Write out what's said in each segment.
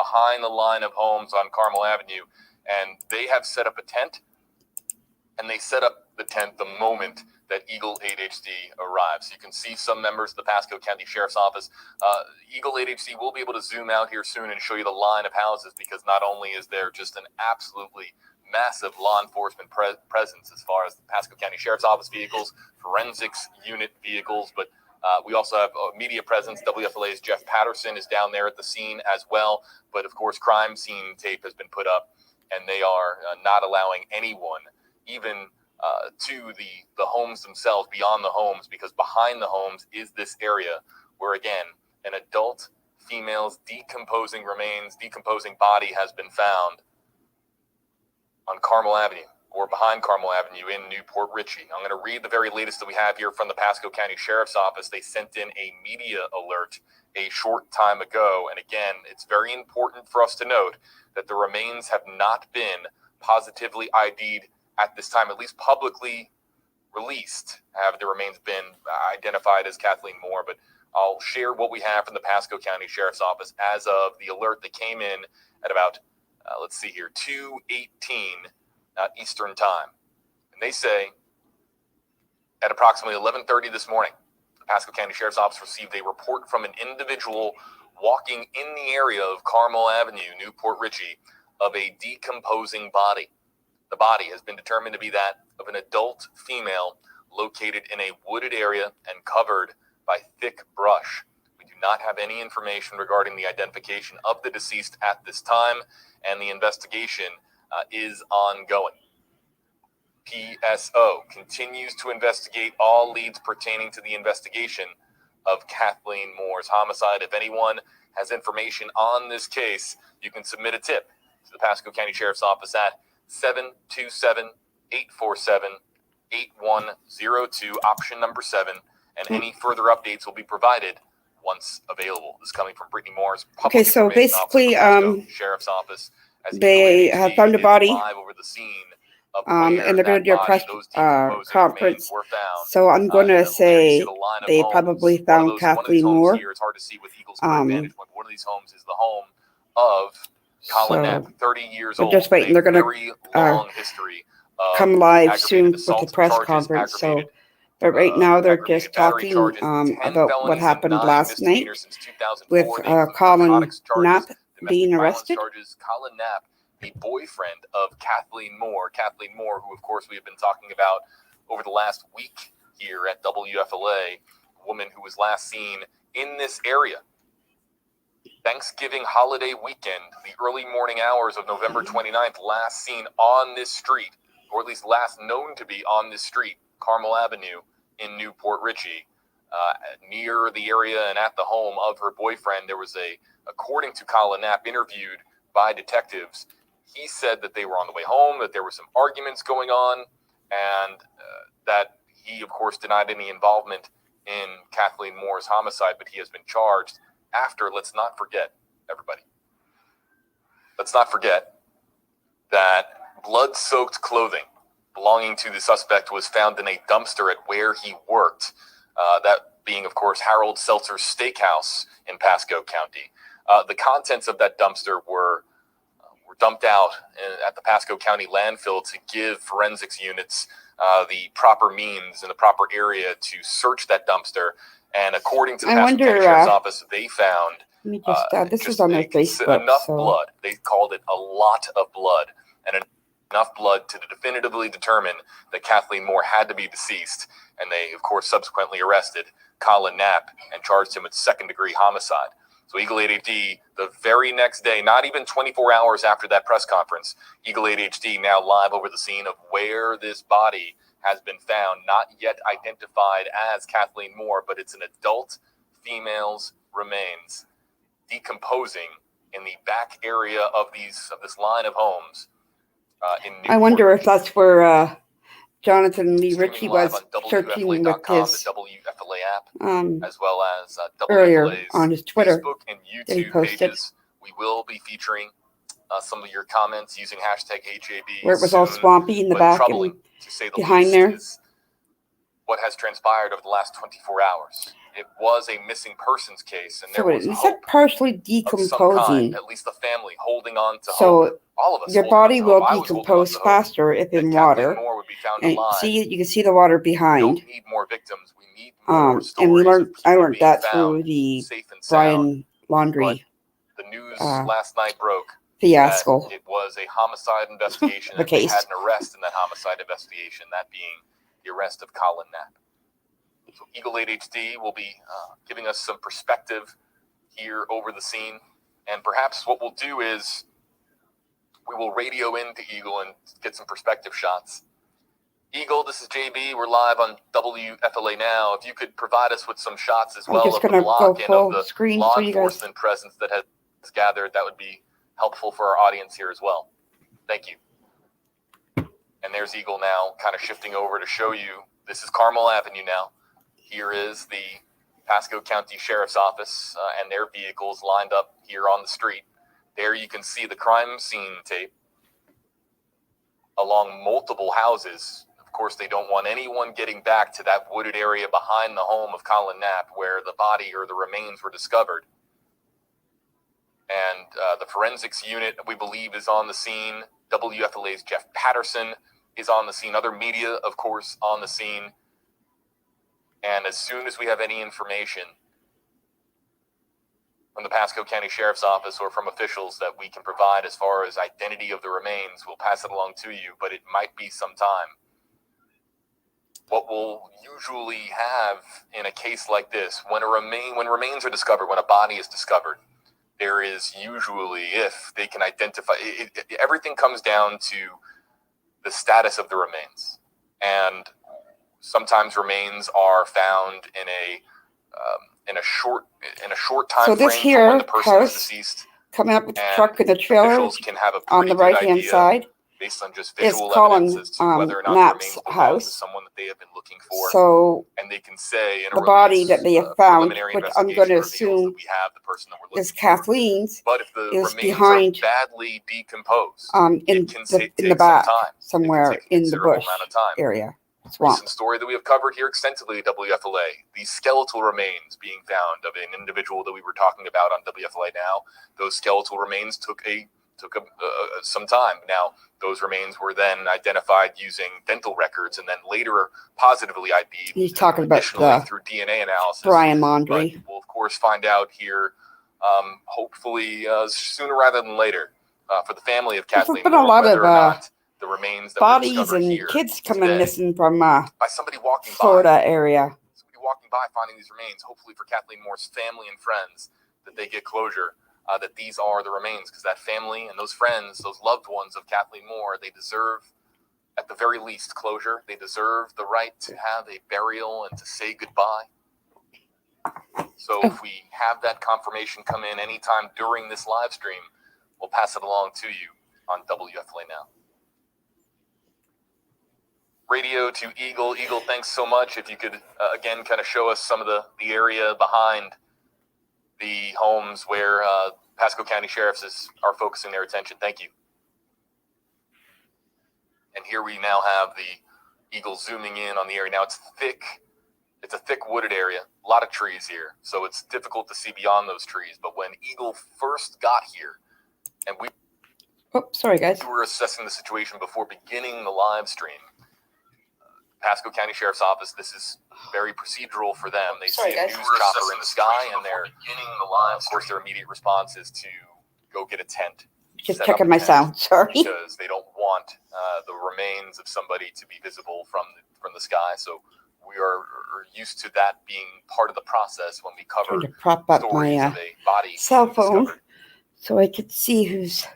behind the line of homes on Carmel Avenue, and they have set up a tent, and they set up the tent the moment that Eagle 8 HD arrives. You can see some members of the Pasco County Sheriff's Office. Eagle 8 HD will be able to zoom out here soon and show you the line of houses, because not only is there just an absolutely massive law enforcement presence as far as the Pasco County Sheriff's Office vehicles, forensics unit vehicles, but we also have a media presence. WFLA's Jeff Patterson is down there at the scene as well. But of course, crime scene tape has been put up, and they are not allowing anyone even to the homes themselves, beyond the homes, because behind the homes is this area where, again, an adult female's decomposing body has been found on Carmel Avenue, or behind Carmel Avenue in Newport Richey. I'm going to read the very latest that we have here from the Pasco County Sheriff's Office. They sent in a media alert a short time ago. And again, it's very important for us to note that the remains have not been positively ID'd at this time, at least publicly released. Have the remains been identified as Kathleen Moore? But I'll share what we have from the Pasco County Sheriff's Office as of the alert that came in at about, 2:18 Eastern Time. And they say at approximately 11:30 this morning, the Pasco County Sheriff's Office received a report from an individual walking in the area of Carmel Avenue, Newport Richey, of a decomposing body. The body has been determined to be that of an adult female located in a wooded area and covered by thick brush. We do not have any information regarding the identification of the deceased at this time, and the investigation is ongoing. PSO continues to investigate all leads pertaining to the investigation of Kathleen Moore's homicide. If anyone has information on this case, you can submit a tip to the Pasco County Sheriff's Office at 727-847-8102, option number 7, and any further updates will be provided once available. This is coming from Brittany Moore's public so basically, Sheriff's Office. As they have found a body, over the scene and they're going to do a press conference. So I'm going to say they probably found Kathleen Moore. It's hard to see with Eagle's vantage point. One of these homes is the home of Colin Knapp, 30 years old. Just waiting. They're going to come live soon with the press conference. So, but right now they're just talking about what happened last night with Colin Knapp being arrested. Colin Knapp, the boyfriend of Kathleen Moore, who of course we have been talking about over the last week here at WFLA, a woman who was last seen in this area Thanksgiving holiday weekend, the early morning hours of November 29th, last seen on this street, or at least last known to be on this street, Carmel Avenue in Newport Richey, near the area and at the home of her boyfriend. There was according to Colin Knapp, interviewed by detectives, he said that they were on the way home, that there were some arguments going on, and that he, of course, denied any involvement in Kathleen Moore's homicide, but he has been charged after. Let's not forget, everybody, that blood-soaked clothing belonging to the suspect was found in a dumpster at where he worked, that being, of course, Harold Seltzer's Steakhouse in Pasco County. The contents of that dumpster were dumped out at the Pasco County landfill to give forensics units the proper means and the proper area to search that dumpster. And according to the Pasco County Sheriff's Office, they found this is on their Facebook, enough blood. They called it a lot of blood, and enough blood to definitively determine that Kathleen Moore had to be deceased. And they, of course, subsequently arrested Colin Knapp and charged him with second-degree homicide. So Eagle 8 HD, the very next day, not even 24 hours after that press conference, Eagle 8 HD now live over the scene of where this body has been found, not yet identified as Kathleen Moore, but it's an adult female's remains decomposing in the back area of this line of homes. I wonder if that's where Jonathan Lee Ritchie was searching with his WFLA app, as well as earlier on his Twitter Facebook and YouTube pages. We will be featuring some of your comments using hashtag HAB. Where it was all swampy in the back and behind there. What has transpired over the last 24 hours. it was a missing persons case, and there So was it's hope partially of some decomposing. kind, at least the family holding on to So hope. All of us your holding on body to will hope. I was holding on decompose to hope faster if that in Kathleen water. Moore would be found And alive. you can see the water We behind. don't need more victims. We need more stories. And I learned that found through the safe and sound. Brian Laundrie The news last night broke fiasco. that it was a homicide investigation, and they had an arrest in that homicide investigation, that being the arrest of Colin Knapp. So Eagle 8 HD will be giving us some perspective here over the scene, and perhaps what we'll do is we will radio into Eagle and get some perspective shots. Eagle, this is JB. We're live on WFLA now. If you could provide us with some shots as well of the block and of the law enforcement presence that has gathered, that would be helpful for our audience here as well. Thank you. And there's Eagle now, kind of shifting over to show you. This is Carmel Avenue now. Here is the Pasco County Sheriff's Office and their vehicles lined up here on the street. There you can see the crime scene tape along multiple houses. Of course, they don't want anyone getting back to that wooded area behind the home of Colin Knapp where the body or the remains were discovered. And the forensics unit, we believe, is on the scene. WFLA's Jeff Patterson is on the scene. Other media, of course, on the scene. And as soon as we have any information from the Pasco County Sheriff's Office or from officials that we can provide as far as identity of the remains, we'll pass it along to you, but it might be some time. What we'll usually have in a case like this, when remains are discovered, when a body is discovered, there is usually, if they can identify, everything comes down to the status of the remains. And sometimes remains are found in a short time frame from when the person is deceased. Coming up with the truck and the trailer can have a on the right-hand side. Based on just visual evidence as to whether or not Knapp's house. Is someone that they have been looking for. So, and they can say in the body that they have found, which I'm going to assume is Kathleen's, but if the is remains behind, are badly decomposed, in the back, somewhere in the bush area. Swamp. Recent story that we have covered here extensively at WFLA, the skeletal remains being found of an individual that we were talking about on WFLA now. Those skeletal remains took some time. Now, those remains were then identified using dental records and then later positively ID'd. He's talking about through DNA analysis. Brian Laundrie. But we'll, of course, find out here, hopefully sooner rather than later, for the family of Kathleen. There's been a lot of the remains that bodies and kids coming missing from by somebody walking Florida area. Somebody walking by finding these remains, hopefully for Kathleen Moore's family and friends, that they get closure. That these are the remains, because that family and those friends, those loved ones of Kathleen Moore, they deserve, at the very least, closure. They deserve the right to have a burial and to say goodbye. So if we have that confirmation come in anytime during this live stream, we'll pass it along to you on WFLA Now. Radio to Eagle. Eagle, thanks so much. If you could, again, kind of show us some of the area behind the homes where Pasco County Sheriffs are focusing their attention. Thank you. And here we now have the Eagle zooming in on the area. Now it's a thick wooded area, a lot of trees here, so it's difficult to see beyond those trees. But when Eagle first got here, and we were assessing the situation before beginning the live stream, Pasco County Sheriff's Office, this is very procedural for them. They see a news chopper in the sky, and of course, their immediate response is to go get a tent. Just checking my sound, sorry. Because they don't want the remains of somebody to be visible from the sky. So we are used to that being part of the process when we cover stories of a body cell phone so I could see who's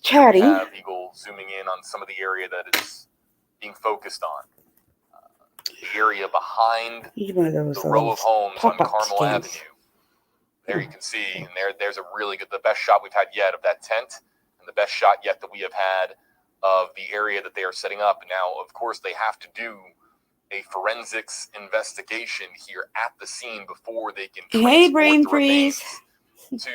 chatting. We have Eagle zooming in on some of the area that is being focused on. The area behind the row of homes on Carmel Avenue. There you can see, and there's a really good, the best shot we've had yet of that tent, and the best shot yet that we have had of the area that they are setting up. Now, of course, they have to do a forensics investigation here at the scene before they can brain freeze. To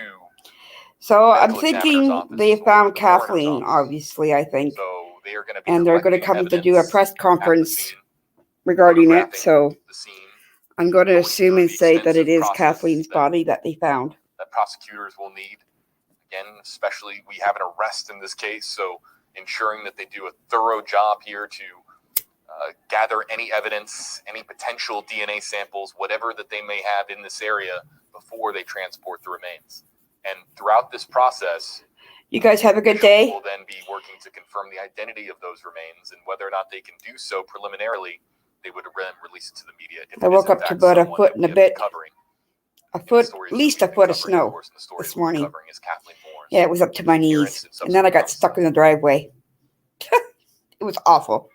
so I'm thinking they found Kathleen, obviously, I think. So they are going to be and they're going to come to do a press conference regarding it. So I'm going to assume and say that it is Kathleen's body that they found. That prosecutors will need. Again, especially we have an arrest in this case, so ensuring that they do a thorough job here to gather any evidence, any potential DNA samples, whatever that they may have in this area before they transport the remains. And throughout this process, you guys have a good day. We'll then be working to confirm the identity of those remains and whether or not they can do so preliminarily. They would release it to the media. I woke up to about a foot and a bit. At least a foot of snow this morning. Yeah, it was up to my knees. And then I got stuck in the driveway. It was awful.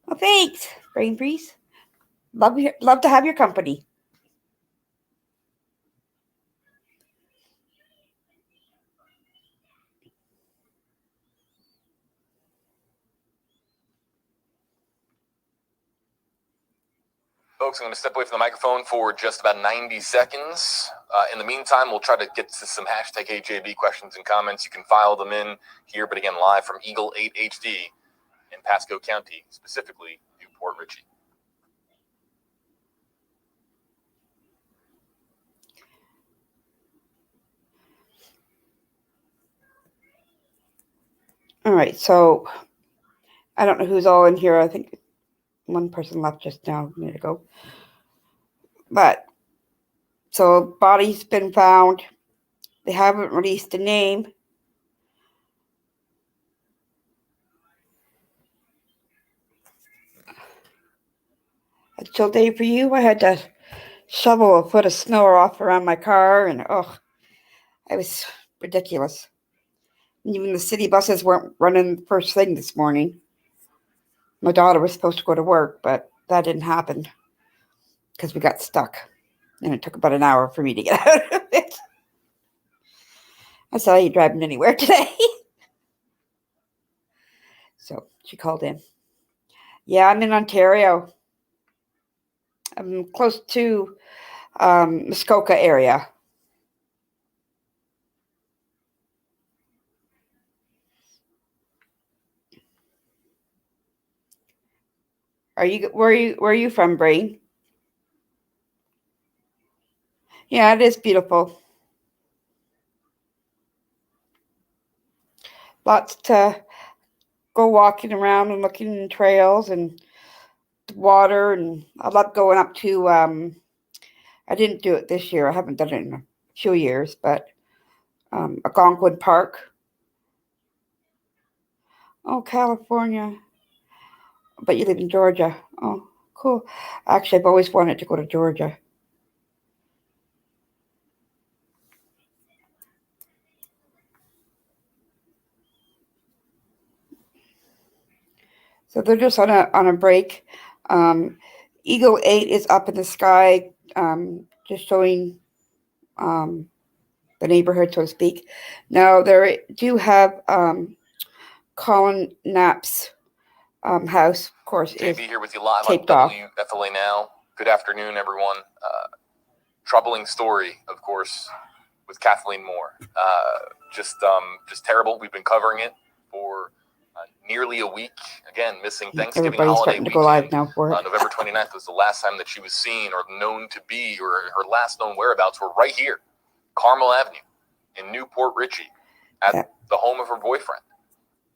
Well, thanks, Brain Breeze. Love to have your company. Folks, I'm going to step away from the microphone for just about 90 seconds. In the meantime, we'll try to get to some hashtag AJB questions and comments. You can file them in here, but again, live from Eagle 8 HD in Pasco County, specifically Newport Richey. All right, so I don't know who's all in here. I think one person left just now, a minute ago. But, so body's been found. They haven't released a name. A chill day for you. I had to shovel a foot of snow off around my car, and it was ridiculous. Even the city buses weren't running first thing this morning. My daughter was supposed to go to work, but that didn't happen because we got stuck. And it took about an hour for me to get out of it. I saw you driving anywhere today. So she called in. Yeah, I'm in Ontario. I'm close to Muskoka area. Where are you from, Brain? Yeah, it is beautiful. Lots to go walking around and looking in trails and water, and I love going up to I didn't do it this year. I haven't done it in a few years, but Algonquin Park. Oh, California. But you live in Georgia. Oh, cool. Actually, I've always wanted to go to Georgia. So they're just on a break. Eagle 8 is up in the sky, just showing the neighborhood, so to speak. Now, they do have Colin Knapp's house, of course, JB is here with you live taped on off. WFLA Now. Good afternoon, everyone. Troubling story, of course, with Kathleen Moore. Just terrible. We've been covering it for nearly a week. Again, missing Thanksgiving Everybody's holiday starting to go live now for it. November 29th was the last time that she was seen or known to be, or her last known whereabouts were right here, Carmel Avenue in Newport Richey, at the home of her boyfriend,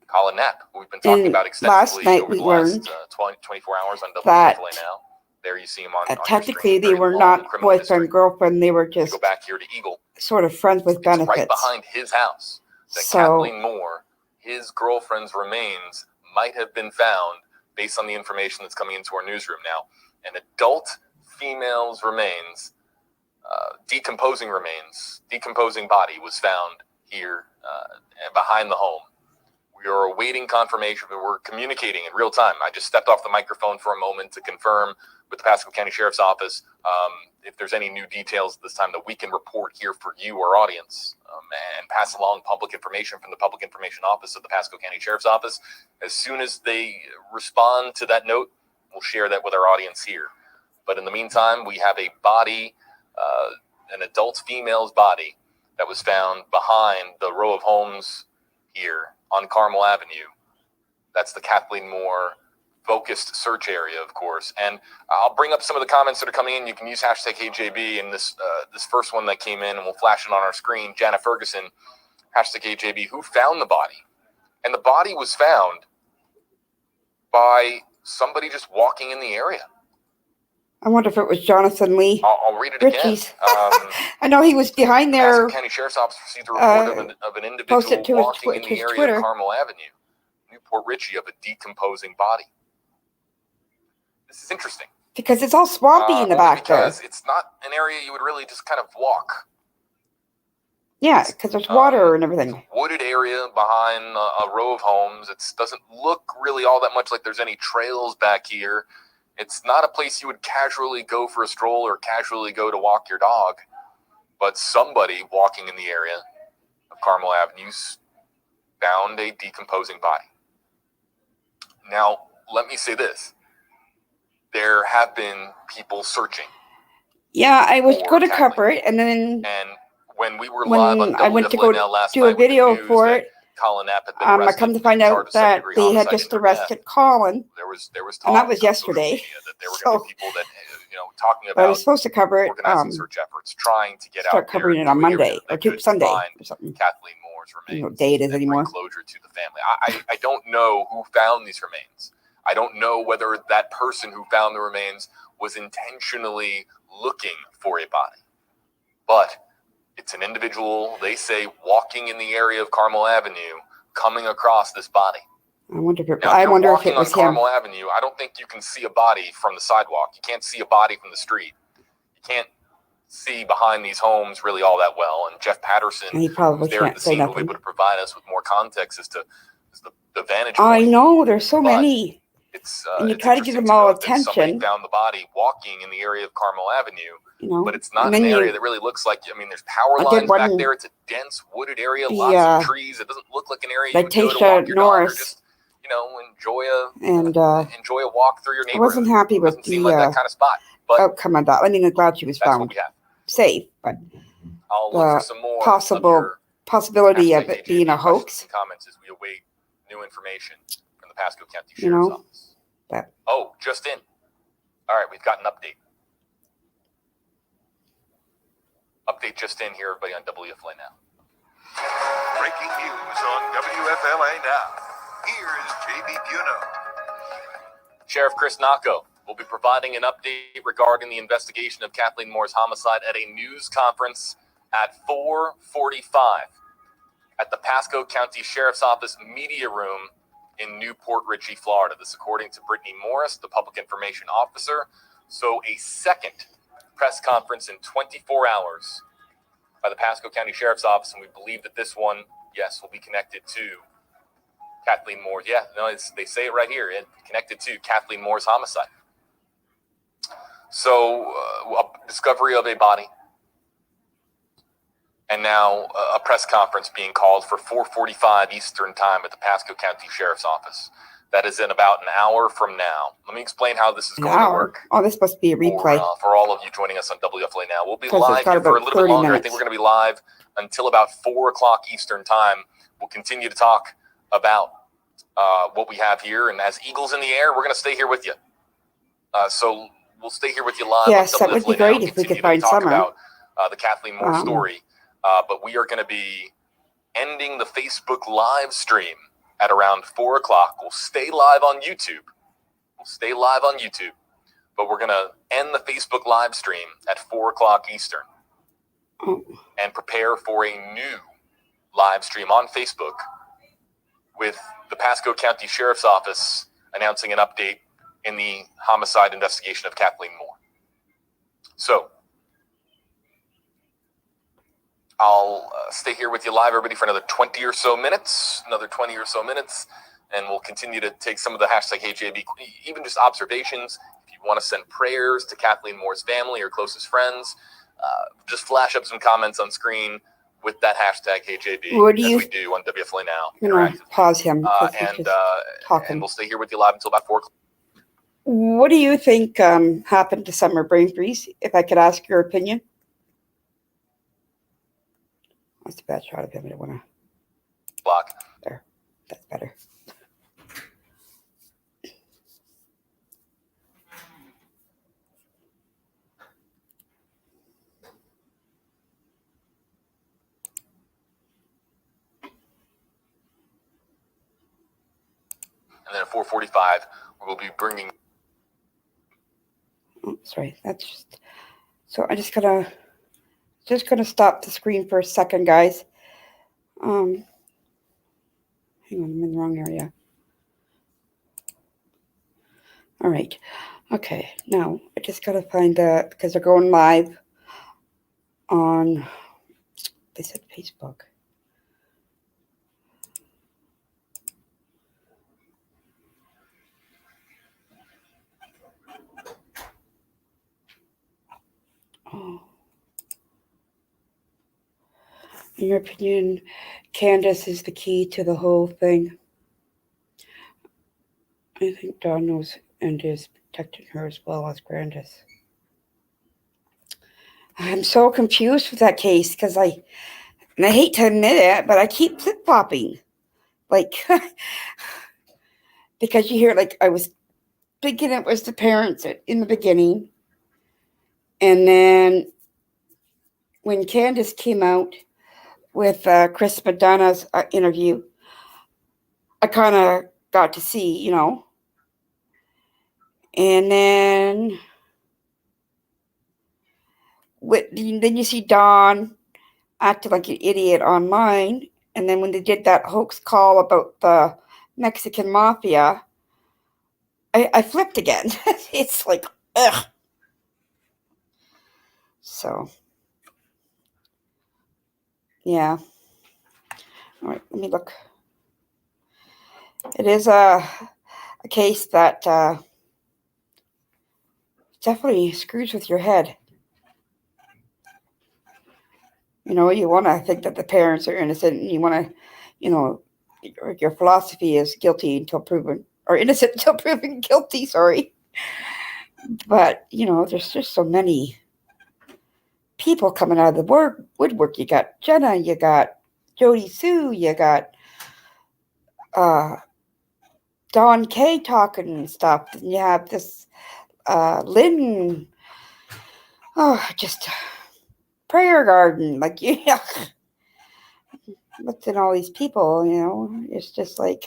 Colin Knapp, who we've been talking about extensively over the last 24 hours on WFLA Now. There you see him on technically, your they were not boyfriend, girlfriend. They were just go back here to Eagle, sort of friends with benefits. Right behind his house that Kathleen Moore, his girlfriend's remains, might have been found based on the information that's coming into our newsroom now. An adult female's remains, decomposing body was found here behind the home. We are awaiting confirmation, but we're communicating in real time. I just stepped off the microphone for a moment to confirm with the Pasco County Sheriff's Office if there's any new details this time that we can report here for you, our audience, and pass along public information from the Public Information Office of the Pasco County Sheriff's Office. As soon as they respond to that note, we'll share that with our audience here. But in the meantime, we have a body, an adult female's body that was found behind the row of homes here on Carmel Avenue. That's the Kathleen Moore focused search area, of course. And I'll bring up some of the comments that are coming in. You can use hashtag HJB, and this first one that came in, and we'll flash it on our screen. Jana Ferguson, hashtag HJB, who found the body? And the body was found by somebody just walking in the area. I wonder if it was Jonathan Lee. I'll read it Ritchie's. again. I know he was behind there. Pasco County Sheriff's Office received a report of an individual walking in the area of Carmel Avenue, Newport Richie, of a decomposing body. This is interesting. Because it's all swampy in the back there. Because it's not an area you would really just kind of walk. Yeah, because there's water and everything. It's a wooded area behind a row of homes. It doesn't look really all that much like there's any trails back here. It's not a place you would casually go for a stroll or casually go to walk your dog. But somebody walking in the area of Carmel Avenue found a decomposing body. Now, let me say this. There have been people searching. Yeah, I was going to cover it, and then... And when we were live on I went to go do a video for it, Colin Knapp had been arrested, I come to find out that they had just arrested Colin. There was and that was yesterday. That there were going to be people that, talking about I was supposed to cover it, organizing search efforts, trying to get out start covering it on Monday or Sunday or something. Kathleen Moore's remains. I don't know what day it is anymore. Closure to the family. I don't know who found these remains. I don't know whether that person who found the remains was intentionally looking for a body, but it's an individual, they say, walking in the area of Carmel Avenue, coming across this body. I wonder if it, now, if it was him. Carmel Avenue, I don't think you can see a body from the sidewalk. You can't see a body from the street. You can't see behind these homes really all that well. And Jeff Patterson, he probably there at the scene, will be able to provide us with more context as to the vantage point. I know, there's so many. And you try to give them all attention. Somebody found the body walking in the area of Carmel Avenue, but it's not an area that really looks like. I mean, there's power lines back there. It's a dense wooded area, lots of trees. It doesn't look like an area you would go to walk your dog or just, enjoy a walk through your neighborhood. I wasn't happy with the like that kind of spot. But outcome of that. I mean, I'm glad she was found safe, but I'll look for some more possibility of it being a hoax. Comments as we await new information from the Pasco County Sheriff's Office. Oh, just in. All right, we've got an update. Update just in here, everybody, on WFLA Now. Breaking news on WFLA Now. Here's JB Buno. Sheriff Chris Nacco will be providing an update regarding the investigation of Kathleen Moore's homicide at a news conference at 4:45 at the Pasco County Sheriff's Office Media Room in Newport Richie, Florida. This according to Brittany Morris, the public information officer. So a second press conference in 24 hours by the Pasco County Sheriff's Office, and we believe that this one, yes, will be connected to Kathleen Moore. Yeah, no, they say it right here. Connected to Kathleen Moore's homicide. So a discovery of a body. And now a press conference being called for 4:45 Eastern Time at the Pasco County Sheriff's Office. That is in about an hour from now. Let me explain how this is going to work. Oh, this must be a replay. For all of you joining us on WFLA Now. We'll be live here for a little bit longer. I think we're going to be live until about 4 o'clock Eastern Time. We'll continue to talk about what we have here. And as Eagles in the Air, we're going to stay here with you. So we'll stay here with you live. Yes, that would be great if we could find Summer. About the Kathleen Moore story. But we are going to be ending the Facebook live stream at around 4 o'clock. We'll stay live on YouTube. But we're going to end the Facebook live stream at 4 o'clock Eastern and prepare for a new live stream on Facebook with the Pasco County Sheriff's Office announcing an update in the homicide investigation of Kathleen Moore. So I'll stay here with you live, everybody, for another 20 or so minutes, and we'll continue to take some of the hashtag HJB, even just observations. If you want to send prayers to Kathleen Moore's family or closest friends, just flash up some comments on screen with that hashtag HJB, as we do on WFLA Now. I'm going to pause him. And we'll stay here with you live until about 4 o'clock. What do you think happened to Summer Brain Freeze, if I could ask your opinion? That's a bad shot of him. I don't want to block. There. That's better. And then at 4:45, we'll be bringing... Oh, sorry, that's just... So I just gonna stop the screen for a second, guys. Hang on, I'm in the wrong area. All right. Okay, now I just gotta find that because they're going live on, they said Facebook. Oh. In your opinion, Candace is the key to the whole thing? I think Dawn knows and is protecting her as well as Grandis. I'm so confused with that case because I hate to admit it, but I keep flip-flopping. Like, because you hear, like, I was thinking it was the parents in the beginning. And then when Candace came out with Chris Madonna's interview, I kind of got to see, you know. And then you see Dawn acting like an idiot online. And then when they did that hoax call about the Mexican mafia, I flipped again. It's like, ugh. So, yeah. All right, let me look. It is a case that definitely screws with your head. You know, you want to think that the parents are innocent, and you want to, you know, your philosophy is guilty until proven, or innocent until proven guilty, sorry. But, you know, there's just so many people coming out of the woodwork. You got Jenna, you got Jody Sue, you got Dawn Kay talking and stuff, and you have this Lynn, just prayer garden, like, yeah. What's in all these people, you know? It's just like,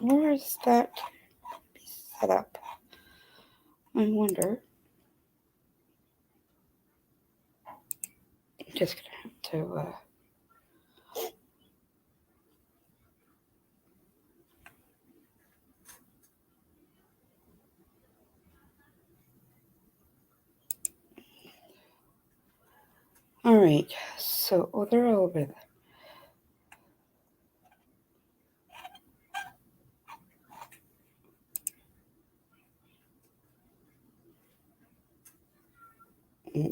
where is that be set up? I wonder. I'm just gonna have to all right, so they're over there.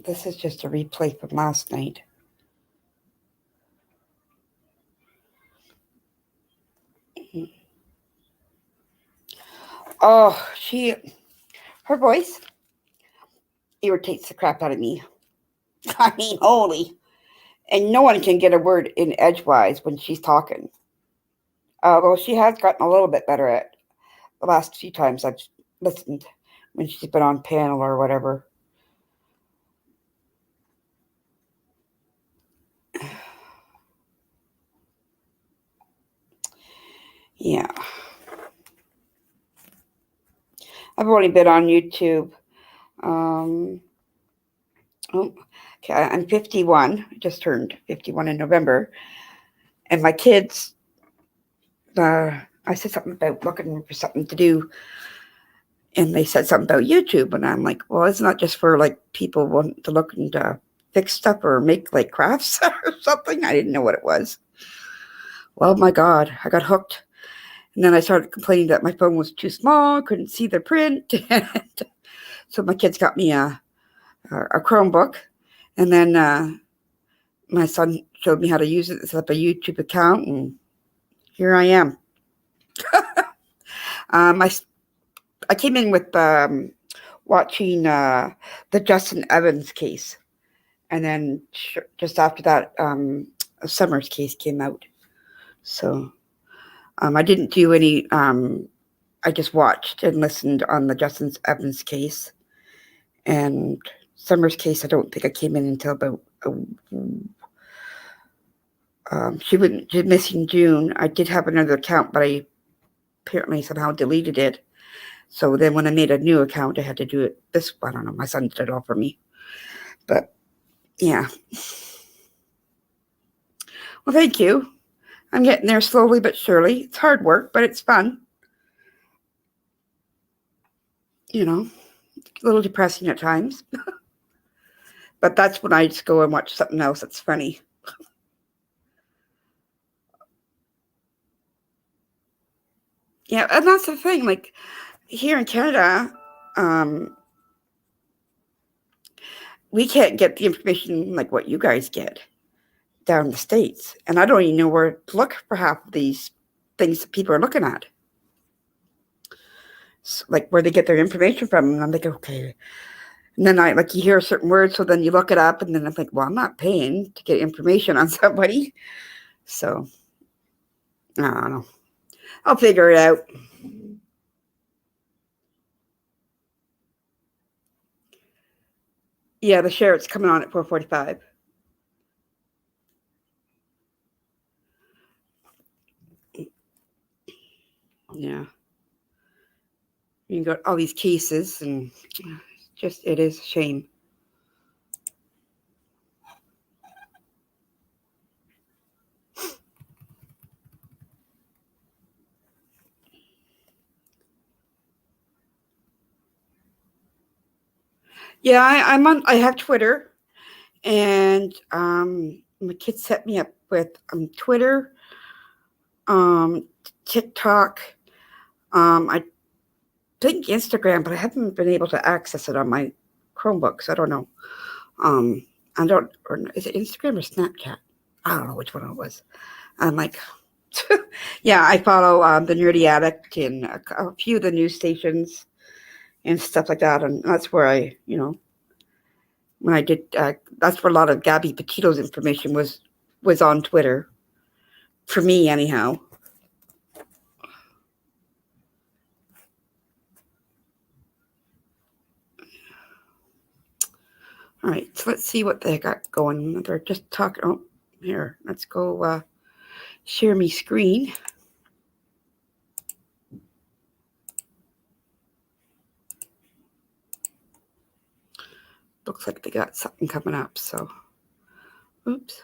This is just a replay from last night. Oh, her voice irritates the crap out of me. I mean, holy. And no one can get a word in edgewise when she's talking. Although she has gotten a little bit better at the last few times I've listened when she's been on panel or whatever. Yeah. I've only been on YouTube. Okay, I'm 51. I just turned 51 in November. And my kids, I said something about looking for something to do. And they said something about YouTube. And I'm like, well, it's not just for like people wanting to look and fix stuff or make like crafts or something. I didn't know what it was. Well, my God, I got hooked. And then I started complaining that my phone was too small, couldn't see the print. So my kids got me a Chromebook. And then my son showed me how to use it to set up a YouTube account. And here I am. I came in with watching the Justin Evans case. And then just after that, a Summers case came out. So I didn't do any, I just watched and listened on the Justin Evans case. And Summers case, I don't think I came in until about She's missing June. I did have another account, but I apparently somehow deleted it. So then when I made a new account, I had to do it I don't know, my son did it all for me. But yeah. Well, thank you. I'm getting there slowly but surely. It's hard work, but it's fun. You know, a little depressing at times. But that's when I just go and watch something else that's funny. Yeah, and that's the thing. Like here in Canada, we can't get the information like what you guys get down in the States. And I don't even know where to look for half of these things that people are looking at. So, like where they get their information from. And I'm like, okay. And then you hear a certain word, so then you look it up, and then I'm like, well, I'm not paying to get information on somebody. So, I don't know. I'll figure it out. Yeah, the sheriff's coming on at 4:45. Yeah. You got all these cases, and it is a shame. Yeah, I have Twitter, and my kids set me up with Twitter, TikTok, I think Instagram, but I haven't been able to access it on my Chromebooks. I don't know. Is it Instagram or Snapchat? I don't know which one it was. I'm like, yeah, I follow the Nerdy Addict and a few of the news stations and stuff like that, and that's where when I did, that's where a lot of Gabby Petito's information was on Twitter, for me anyhow. All right, so let's see what they got going. They're just talking. Oh, here, let's go share me screen. Looks like they got something coming up, so. Oops.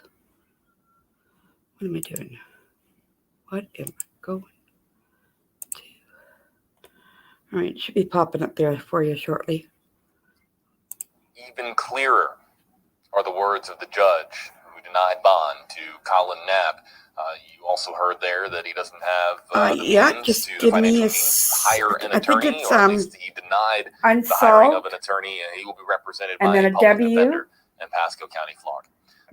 What am I doing? What am I going to? All right, it should be popping up there for you shortly. Even clearer are the words of the judge who denied bond to Colin Knapp. You also heard there that he doesn't have the means just to give financial me means to hire an I think attorney, it's, or at least he denied Unsolved, the hiring of an attorney. He will be represented by a public defender in Pasco County, Florida.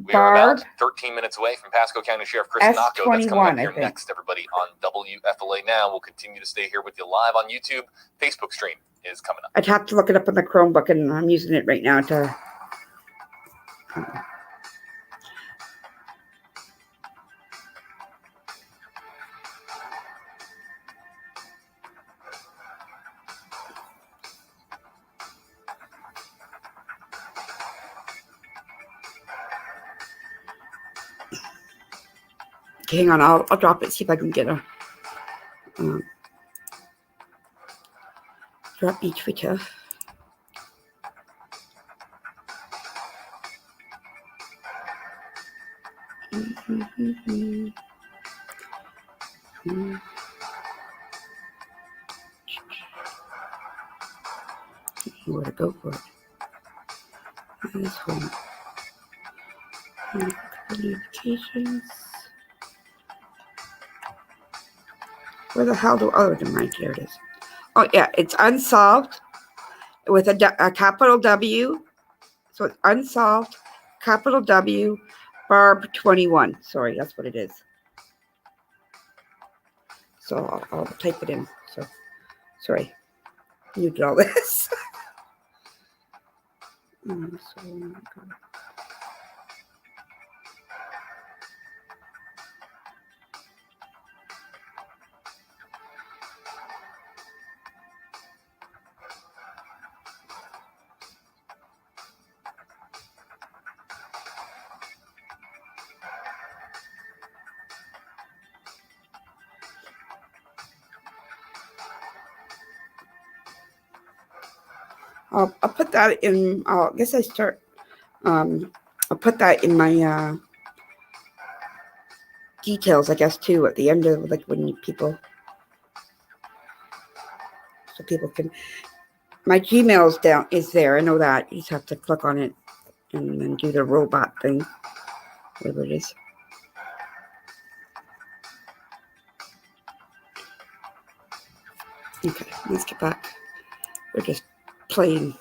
We are about 13 minutes away from Pasco County Sheriff Chris Nacco. That's coming up here next, everybody, on WFLA Now. We'll continue to stay here with you live on YouTube. Facebook stream is coming up. I'd have to look it up on the Chromebook, and I'm using it right now to... Okay, hang on, I'll drop it, see if I can get a... drop each Twitter. Where to go for it? This one. Notifications. Where the hell do there it is. Oh yeah, it's Unsolved with a capital W. So it's Unsolved, capital W, Barb 21. Sorry, that's what it is. So I'll type it in. So sorry, you did all this. I'll put that in. I guess I start. I'll put that in my details, I guess, too, at the end of like when people, so people can. My Gmail's down is there. I know that. You just have to click on it and then do the robot thing, whatever it is. Okay, let's get back. We're just playing.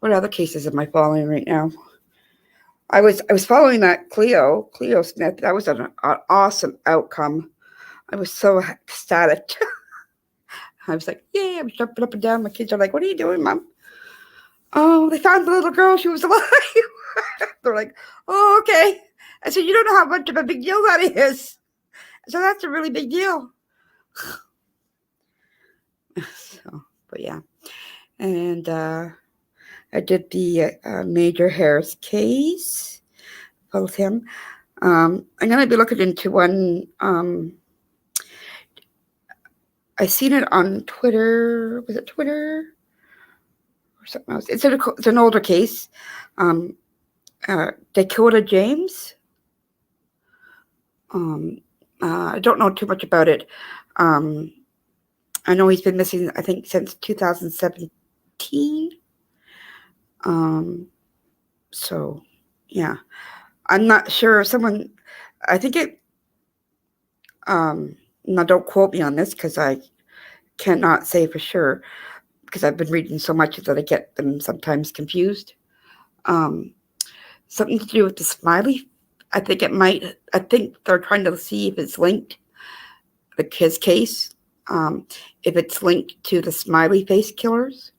What other cases am I following right now? I was following that Cleo Smith. That was an awesome outcome. I was so ecstatic. I was like, yay, I was jumping up and down. My kids are like, what are you doing, Mom? Oh, they found the little girl. She was alive. They're like, oh, okay. I said, you don't know how much of a big deal that is. So that's a really big deal. So, but yeah. And I did the Major Harris case with him. I'm going to be looking into one. I seen it on Twitter. Was it Twitter or something else? It's an older case. Dakota James. I don't know too much about it. I know he's been missing, I think, since 2017. So, yeah. I'm not sure. Someone, I think it, now don't quote me on this because I cannot say for sure because I've been reading so much that I get them sometimes confused. Something to do with the smiley. I think they're trying to see if it's linked, like his case, if it's linked to the smiley face killings.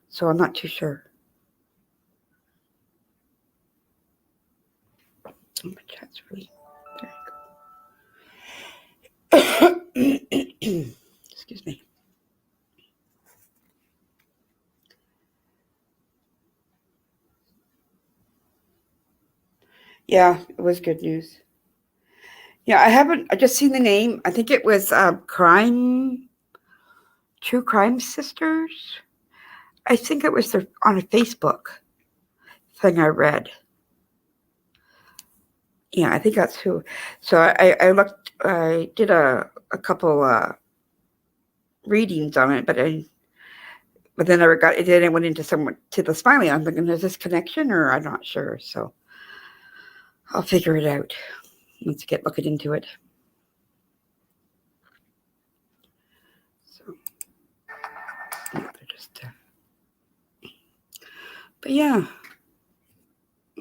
So I'm not too sure. Oh, my chat's really. There you go. Excuse me. Yeah, it was good news. Yeah, I just seen the name. I think it was True Crime Sisters. I think it was on a Facebook thing I read. Yeah, I think that's who. So I looked, I did a couple readings on it, but then it went into to the smiley. I'm thinking, is this connection or I'm not sure. So I'll figure it out once I get looking into it. So they're just, but yeah,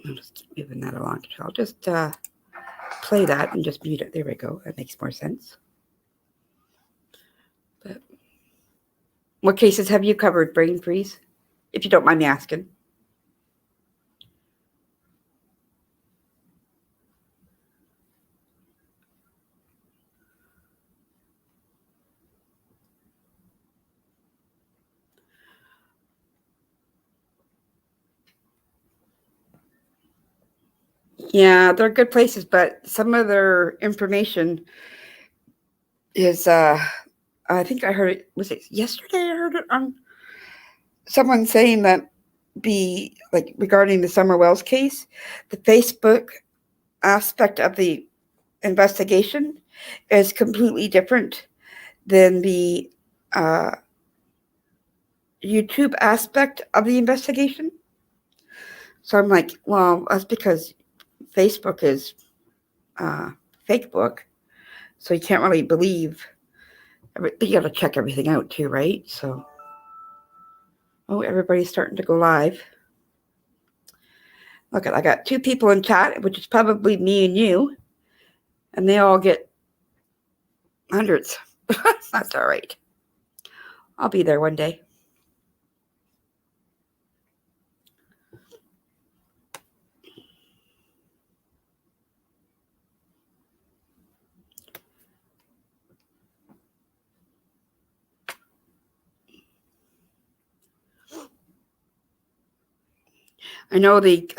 I'll just keep moving that along. I'll just play that and just mute it. There we go. That makes more sense. But what cases have you covered, Brain Freeze? If you don't mind me asking. Yeah, they're good places, but some of their information is I think I heard it, was it yesterday I heard it on someone saying that regarding the Summer Wells case, the Facebook aspect of the investigation is completely different than the YouTube aspect of the investigation. So I'm like, well, that's because Facebook is fake book, so you can't really believe. But you got to check everything out too, right? So, oh, everybody's starting to go live. Look, I got 2 people in chat, which is probably me and you, and they all get hundreds. That's all right. I'll be there one day. I know the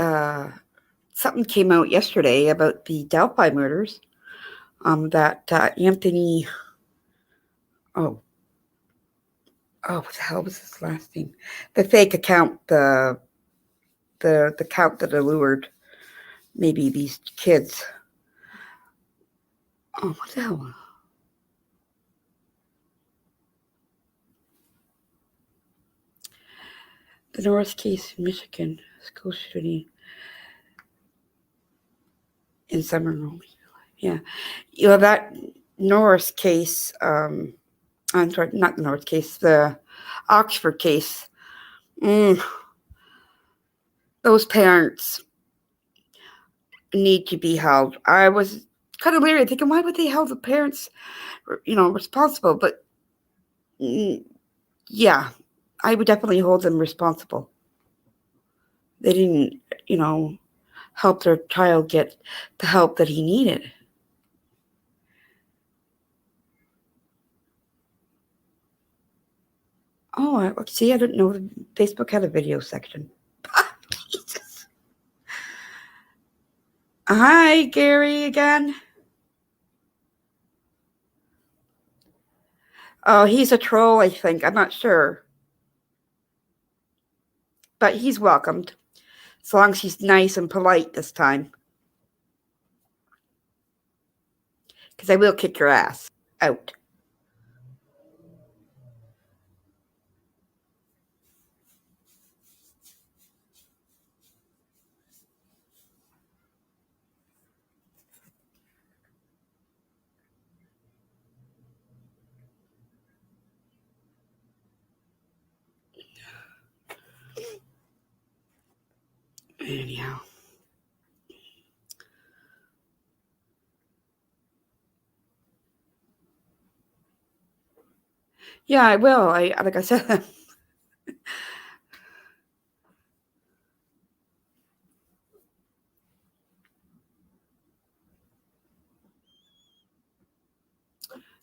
something came out yesterday about the Delphi murders. That Anthony. What the hell was his last name? The fake account, the account that allured maybe these kids. Oh, what the hell? The Norris case in Michigan, school shooting in summer. Yeah. That Norris case, I'm sorry, not the Norris case, the Oxford case. Those parents need to be held. I was kind of leery, thinking, why would they hold the parents, responsible? But yeah, I would definitely hold them responsible. They didn't, help their child get the help that he needed. Oh, see, I didn't know Facebook had a video section. Jesus. Hi, Gary, again. Oh, he's a troll, I think. I'm not sure. But he's welcomed, as long as he's nice and polite this time. Because I will kick your ass out. Anyhow. Yeah, I will. Like I said.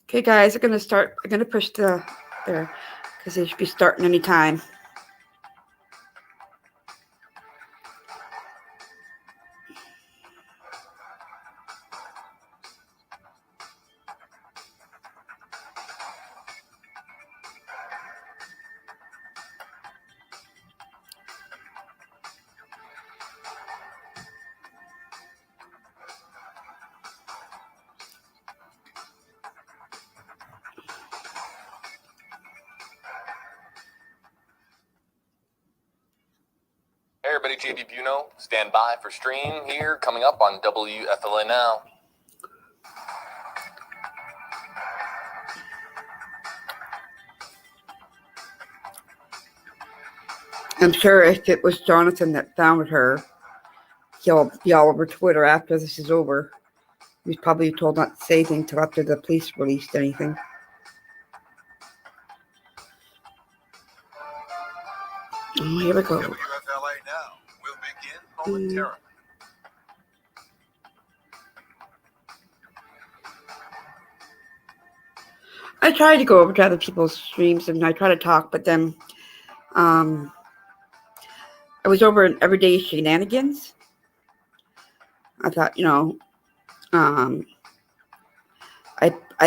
Okay, guys, I'm going to push there, because they should be starting any time. Hey everybody, JB Buno, stand by for stream here, coming up on WFLA Now. I'm sure if it was Jonathan that found her, he'll be all over Twitter after this is over. He was probably told not to say anything until after the police released anything. Oh, here we go. WFLA Now will begin momentarily. I try to go over to other people's streams and I try to talk, but then I was over in Everyday Shenanigans. I thought, I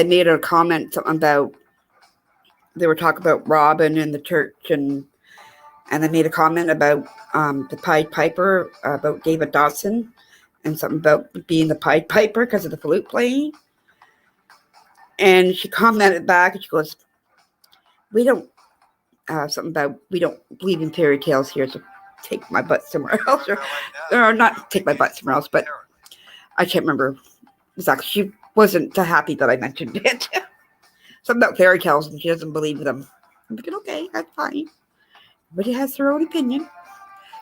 made a comment something about, they were talking about Robin and the church, and I made a comment about the Pied Piper, about David Dawson, and something about being the Pied Piper because of the flute playing. And she commented back and she goes, we don't believe in fairy tales here, so take my butt somewhere else. Or not take my butt somewhere else, but I can't remember exactly. She wasn't happy that I mentioned it. Something about fairy tales and she doesn't believe them. I'm thinking, okay, that's fine. Everybody has their own opinion.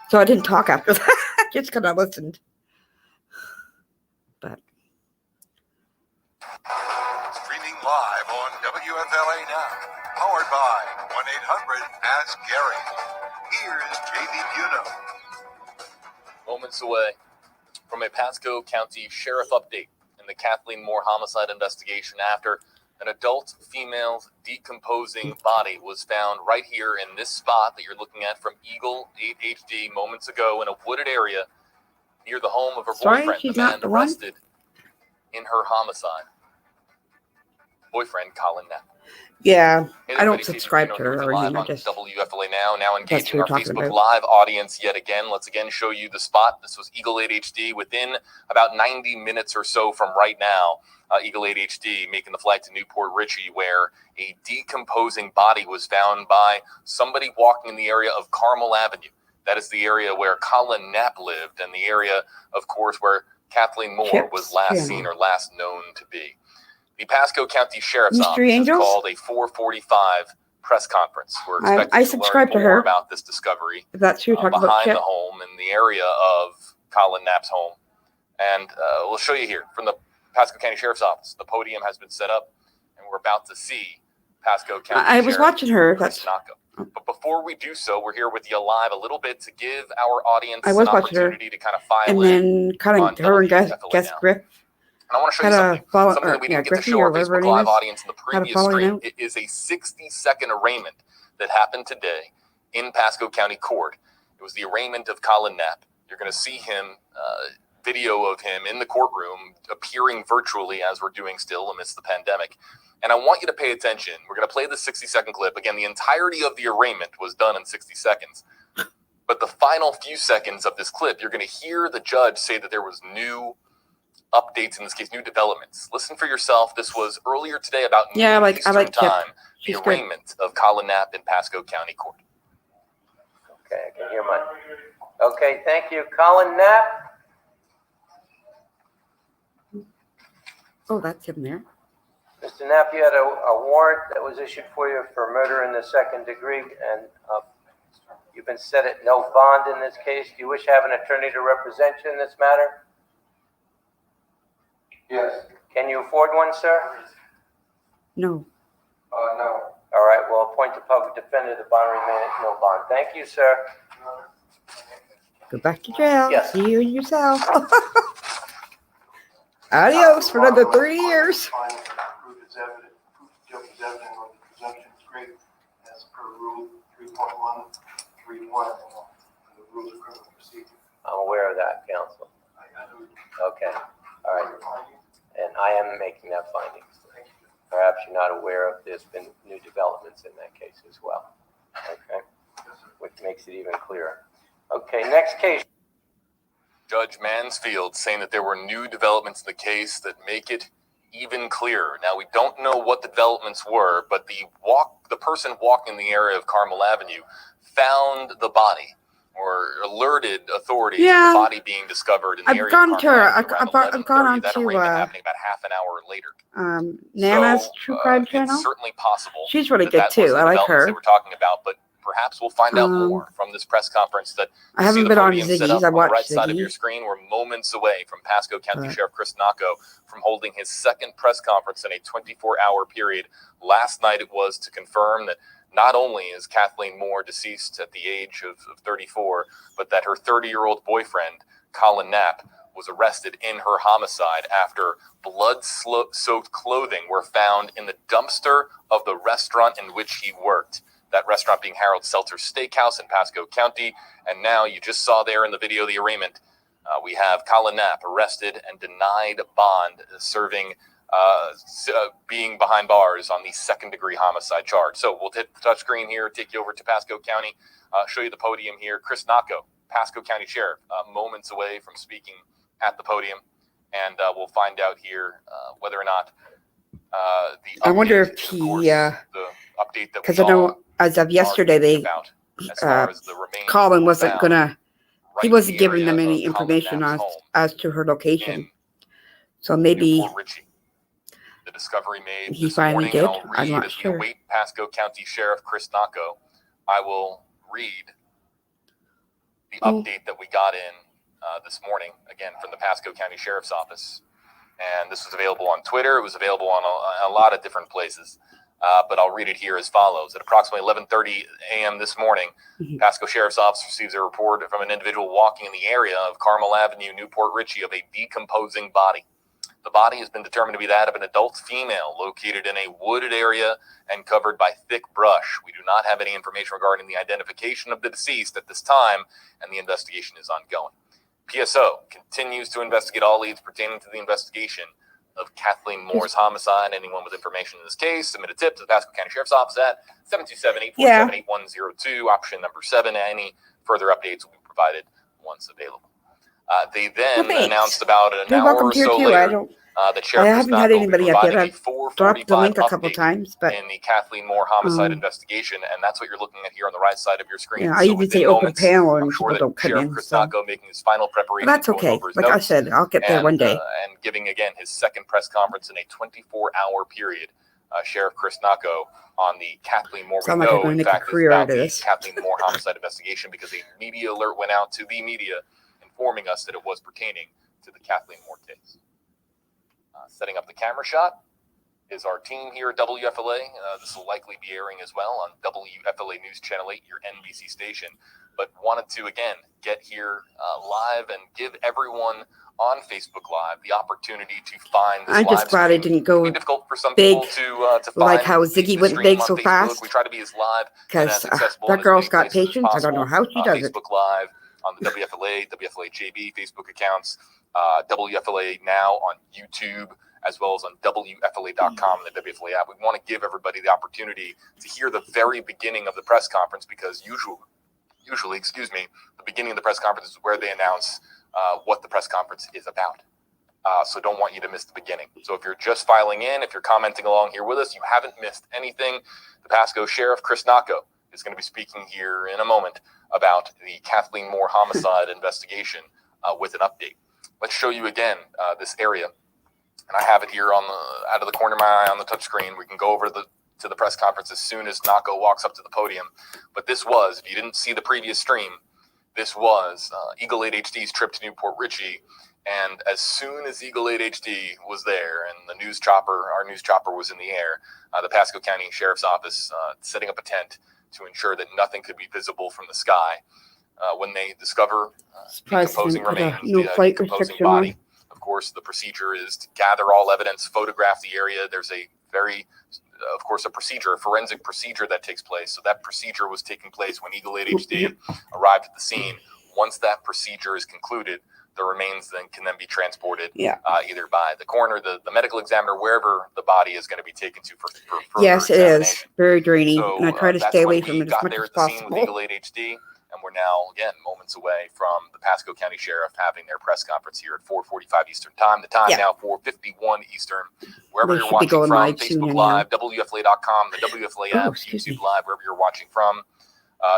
So I didn't talk after that. I just kind of listened. But Streaming live on WFLA Now, powered by 1-800-ASK Gary. Here's JB Buno. Moments away from a Pasco County Sheriff update in the Kathleen Moore homicide investigation after an adult female's decomposing body was found right here in this spot that you're looking at from Eagle 8 HD moments ago in a wooded area near the home of her Sorry, boyfriend, she's the man not the one? arrested in her homicide. Boyfriend, Colin Knapp. Yeah, Hey, I don't everybody, subscribe to here her with or you anything. live I on just WFLA now that's engaging who our we're talking Facebook about. Live audience yet again. Let's again show you the spot. This was Eagle 8 HD within about 90 minutes or so from right now. Eagle 8 HD making the flight to Newport Richey, where a decomposing body was found by somebody walking in the area of Carmel Avenue. That is the area where Colin Knapp lived, and the area, of course, where Kathleen Moore was last seen or last known to be. The Pasco County Sheriff's Office has called a 4:45 press conference. We're expecting to learn more about this discovery that's who you're talking behind about, the home in the area of Colin Knapp's home. And we'll show you here from the Pasco County Sheriff's Office. The podium has been set up, and we're about to see Pasco County I was watching her. Chris Nacco. But before we do so, we're here with you live a little bit to give our audience an opportunity to kind of file and then kind of her and guest Griff. And I want to show you something that we didn't get to show our Facebook Live audience in the previous stream. It is a 60-second arraignment that happened today in Pasco County Court. It was the arraignment of Colin Knapp. You're going to see him, video of him in the courtroom, appearing virtually as we're doing still amidst the pandemic. And I want you to pay attention. We're going to play the 60-second clip. Again, the entirety of the arraignment was done in 60 seconds. But the final few seconds of this clip, you're going to hear the judge say that there was new updates, in this case, new developments. Listen for yourself. This was earlier today about noon Eastern time, the arraignment of Colin Knapp in Pasco County Court. Okay, I can hear my... Okay, thank you. Colin Knapp. Oh, that's him there. Mr. Knapp, you had a warrant that was issued for you for murder in the second degree, and you've been set at no bond in this case. Do you wish to have an attorney to represent you in this matter? Yes. Can you afford one, sir? No. No. All right, well, appoint the public defender. The bond remain at no bond. Thank you, sir. Go back to jail. Yes. See you in your cell. Adios for another 3 years. Proof is evident. Proof of guilt is evident, or the presumption is great, as per Rule 3.1, 3.1 of the Rules of Criminal Procedure. I'm aware of that, counsel. Okay. All right. And I am making that finding. Perhaps you're not aware of there's been new developments in that case as well. Okay. Which makes it even clearer. Okay, next case. Judge Mansfield saying that there were new developments in the case that make it even clearer. Now, we don't know what the developments were, but the person walking in the area of Carmel Avenue found the body or alerted authorities of the body being discovered in the area of Carmel Avenue. I've gone on to that arraignment happening about half an hour later. Nana's True Crime Channel. It's certainly possible. She's really good too. I like her. They were talking about, but perhaps we'll find out more from this press conference that I haven't been on Ziggy's. I watched on the right Ziggy. side of your screen. We're moments away from Pasco County Sheriff Chris Nacco from holding his second press conference in a 24-hour period. Last night it was to confirm that not only is Kathleen Moore deceased at the age of 34, but that her 30-year-old boyfriend, Colin Knapp, was arrested in her homicide after blood-soaked clothing were found in the dumpster of the restaurant in which he worked. That restaurant being Harold Seltzer Steakhouse in Pasco County. And now you just saw there in the video the arraignment. We have Colin Knapp arrested and denied bond, serving, being behind bars on the second-degree homicide charge. So we'll hit the touch screen here, take you over to Pasco County, show you the podium here. Chris Nacco, Pasco County Sheriff, moments away from speaking at the podium. And we'll find out here whether or not the update, I wonder if he, the update that because I know as of yesterday, Colin wasn't gonna, he wasn't giving them any information as to her location. So maybe the discovery made he finally did. I'm not sure. Await Pasco County Sheriff Chris Nacco. I will read the update that we got in this morning, again from the Pasco County Sheriff's Office. And this was available on Twitter. It was available on a lot of different places. But I'll read it here as follows. At approximately 11:30 a.m. this morning, Pasco Sheriff's Office receives a report from an individual walking in the area of Carmel Avenue, Newport Richey, of a decomposing body. The body has been determined to be that of an adult female located in a wooded area and covered by thick brush. We do not have any information regarding the identification of the deceased at this time, and the investigation is ongoing. PSO continues to investigate all leads pertaining to the investigation of Kathleen Moore's homicide. Anyone with information in this case, submit a tip to the Pasco County Sheriff's Office at 727-847-8102, option number 7. Any further updates will be provided once available. They then announced about an hour or so later that Sheriff I haven't had anybody yet. I've dropped the link a couple update times, but in the Kathleen Moore homicide investigation, and that's what you're looking at here on the right side of your screen. yeah, I even say open panel, and people don't come Sheriff in. Christnaco making his final preparation. That's okay. Like I said, I'll get there one day. And giving again his second press conference in a 24-hour period. Sheriff Christnaco on the Kathleen Moore. Sound like I'm going to make a career out of this. Kathleen Moore homicide investigation, because a media alert went out to the media informing us that it was pertaining to the Kathleen Moore case. Setting up the camera shot is our team here at WFLA. This will likely be airing as well on WFLA News Channel 8, your NBC station. But wanted to, again, get here live and give everyone on Facebook Live the opportunity to find this I'm just glad it didn't go difficult for some big, people to like find how Ziggy went big so fast. We try to be as live because that girl's got patience. I don't know how she does it. Facebook Live on the WFLA, WFLA JB Facebook accounts, WFLA Now on YouTube, as well as on WFLA.com and the WFLA app. We want to give everybody the opportunity to hear the very beginning of the press conference, because usually, the beginning of the press conference is where they announce what the press conference is about. So don't want you to miss the beginning. So if you're just filing in, if you're commenting along here with us, you haven't missed anything. The Pasco Sheriff Christnaco is going to be speaking here in a moment about the Kathleen Moore homicide investigation with an update. Let's show you again this area. And I have it here on the out of the corner of my eye on the touchscreen. We can go over to the press conference as soon as Naco walks up to the podium. But this was, if you didn't see the previous stream, this was Eagle 8 HD's trip to Newport Richey. And as soon as Eagle 8 HD was there and our news chopper was in the air, the Pasco County Sheriff's Office setting up a tent to ensure that nothing could be visible from the sky. When they discover decomposing remains, the decomposing body, of course, the procedure is to gather all evidence, photograph the area. There's a a forensic procedure that takes place. So that procedure was taking place when Eagle 8 HD arrived at the scene. Once that procedure is concluded, the remains can then be transported either by the coroner, the medical examiner, wherever the body is going to be taken to for further Yes, it is very draining, so, and I try to stay away from it as much as possible. With Eagle 8 HD, and we're now, again, moments away from the Pasco County Sheriff having their press conference here at 4:45 Eastern Time. The time now 4:51 Eastern. Wherever you're watching from, Facebook Live, WFLA.com, the WFLA app, YouTube Live, wherever you're watching from.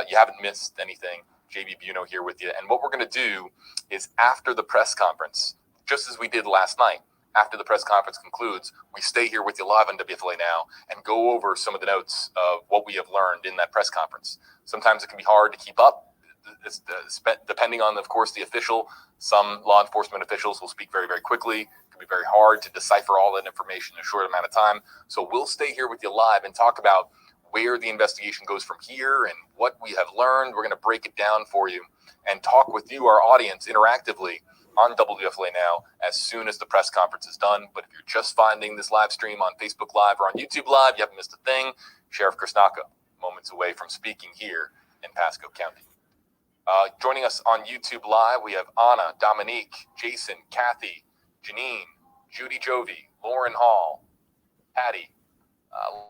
You haven't missed anything. JB Buno here with you. And what we're going to do is, after the press conference, just as we did last night, after the press conference concludes, we stay here with you live on WFLA Now and go over some of the notes of what we have learned in that press conference. Sometimes it can be hard to keep up, depending on, of course, the official. Some law enforcement officials will speak very, very quickly. It can be very hard to decipher all that information in a short amount of time. So we'll stay here with you live and talk about where the investigation goes from here and what we have learned. We're going to break it down for you and talk with you, our audience, interactively on WFLA Now as soon as the press conference is done. But if you're just finding this live stream on Facebook Live or on YouTube Live, you haven't missed a thing. Sheriff Christnaco, moments away from speaking here in Pasco County. Joining us on YouTube Live, we have Anna, Dominique, Jason, Kathy, Janine, Judy Jovi, Lauren Hall, Patty.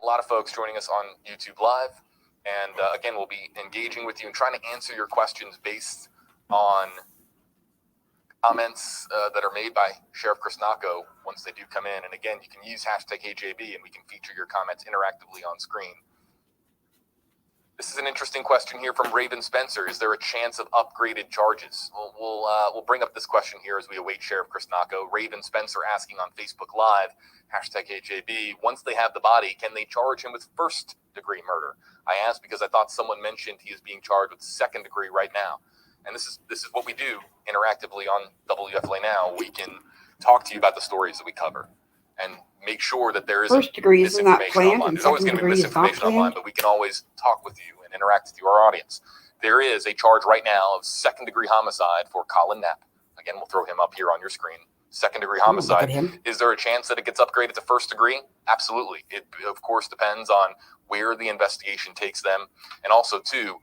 A lot of folks joining us on YouTube Live. And again, we'll be engaging with you and trying to answer your questions based on comments that are made by Sheriff Christnaco once they do come in. And again, you can use #HJB and we can feature your comments interactively on screen. This is an interesting question here from Raven Spencer. Is there a chance of upgraded charges? We'll bring up this question here as we await Sheriff Christnaco. Raven Spencer asking on Facebook Live, #HJB, once they have the body, can they charge him with first-degree murder? I asked because I thought someone mentioned he is being charged with second degree right now. And this is what we do interactively on WFLA Now. We can talk to you about the stories that we cover and make sure that there isn't first degree is not planned, online. There's always going to be misinformation online, but we can always talk with you and interact with you, our audience. There is a charge right now of second-degree homicide for Colin Knapp. Again, we'll throw him up here on your screen. Second-degree homicide. Is there a chance that it gets upgraded to first degree? Absolutely. It, of course, depends on where the investigation takes them. And also, too,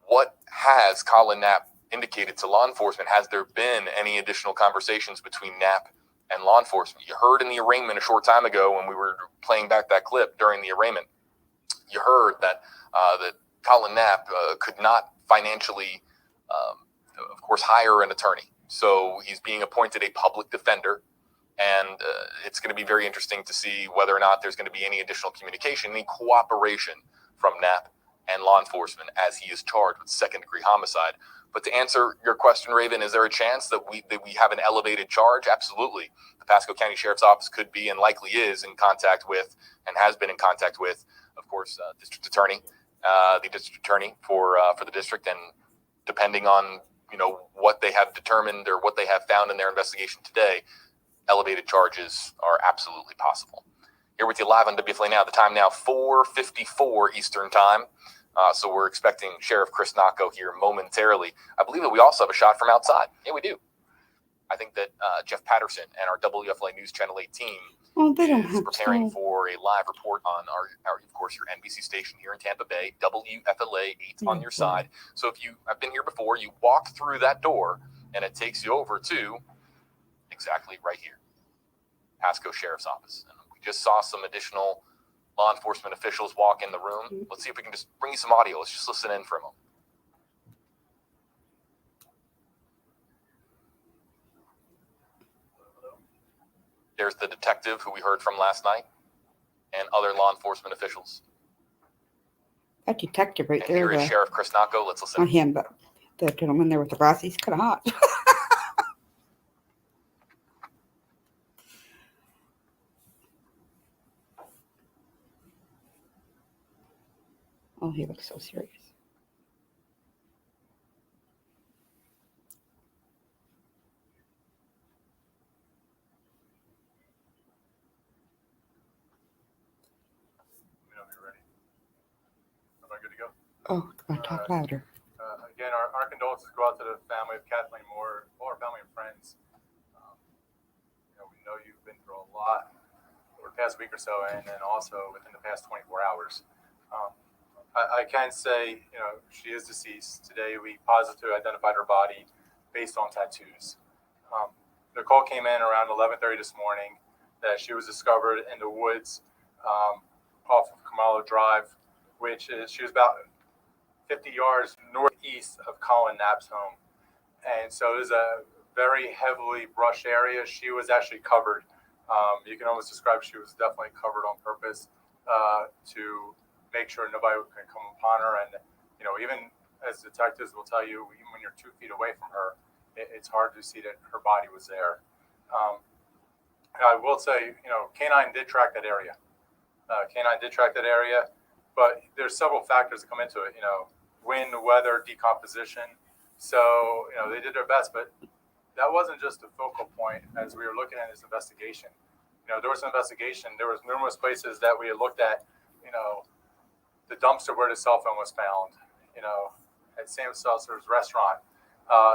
what has Colin Knapp indicated to law enforcement, has there been any additional conversations between Knapp and law enforcement? You heard in the arraignment a short time ago when we were playing back that clip during the arraignment, you heard that that Colin Knapp could not financially, of course, hire an attorney. So he's being appointed a public defender. And it's going to be very interesting to see whether or not there's going to be any additional communication, any cooperation from Knapp and law enforcement as he is charged with second-degree homicide. But to answer your question, Raven, is there a chance that we have an elevated charge? Absolutely. The Pasco County Sheriff's Office could be and likely is in contact with and has been in contact with, of course, district attorney, the district attorney for the district, and depending on what they have determined or what they have found in their investigation today, elevated charges are absolutely possible. Here with you live on WFLA Now. The time now 4:54 Eastern Time. So we're expecting Sheriff Chris Nacco here momentarily. I believe that we also have a shot from outside. Yeah, we do. I think that Jeff Patterson and our WFLA News Channel 8 team is preparing for a live report on our, of course, your NBC station here in Tampa Bay, WFLA 8 on your side. So if you have been here before, you walk through that door and it takes you over to exactly right here, Pasco Sheriff's Office. And we just saw some additional law enforcement officials walk in the room. Let's see if we can just bring you some audio. Let's just listen in for a moment. There's the detective who we heard from last night and other law enforcement officials. That detective right and there. Here is Sheriff Chris Nacco. Let's listen. Not him, but the gentleman there with the glasses. He's kind of hot. Oh, he looks so serious. Let me know if you're ready. Am I good to go? Oh, come on, talk louder. Again, our condolences go out to the family of Kathleen Moore, all our family and friends. We know you've been through a lot over the past week or so, and then also within the past 24 hours. I can say, she is deceased. Today, we positively identified her body based on tattoos. The call came in around 11:30 this morning that she was discovered in the woods off of Kamalo Drive, she was about 50 yards northeast of Colin Knapp's home. And so it was a very heavily brushed area. She was actually covered. You can almost describe she was definitely covered on purpose to make sure nobody can come upon her. And, even as detectives will tell you, even when you're 2 feet away from her, it's hard to see that her body was there. And I will say, K9 did track that area. But there's several factors that come into it, wind, weather, decomposition. So, they did their best, but that wasn't just the focal point as we were looking at this investigation. There was an investigation. There was numerous places that we had looked at, the dumpster where the cell phone was found, at Sam Seltzer's restaurant,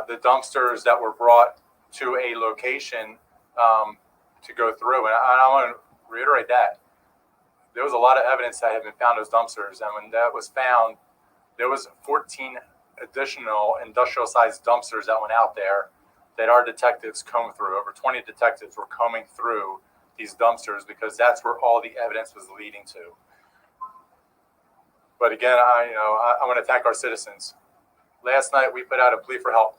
the dumpsters that were brought to a location to go through. And I want to reiterate that. There was a lot of evidence that had been found in those dumpsters. And when that was found, there was 14 additional industrial-sized dumpsters that went out there that our detectives combed through. Over 20 detectives were combing through these dumpsters because that's where all the evidence was leading to. But again, I want to thank our citizens. Last night, we put out a plea for help,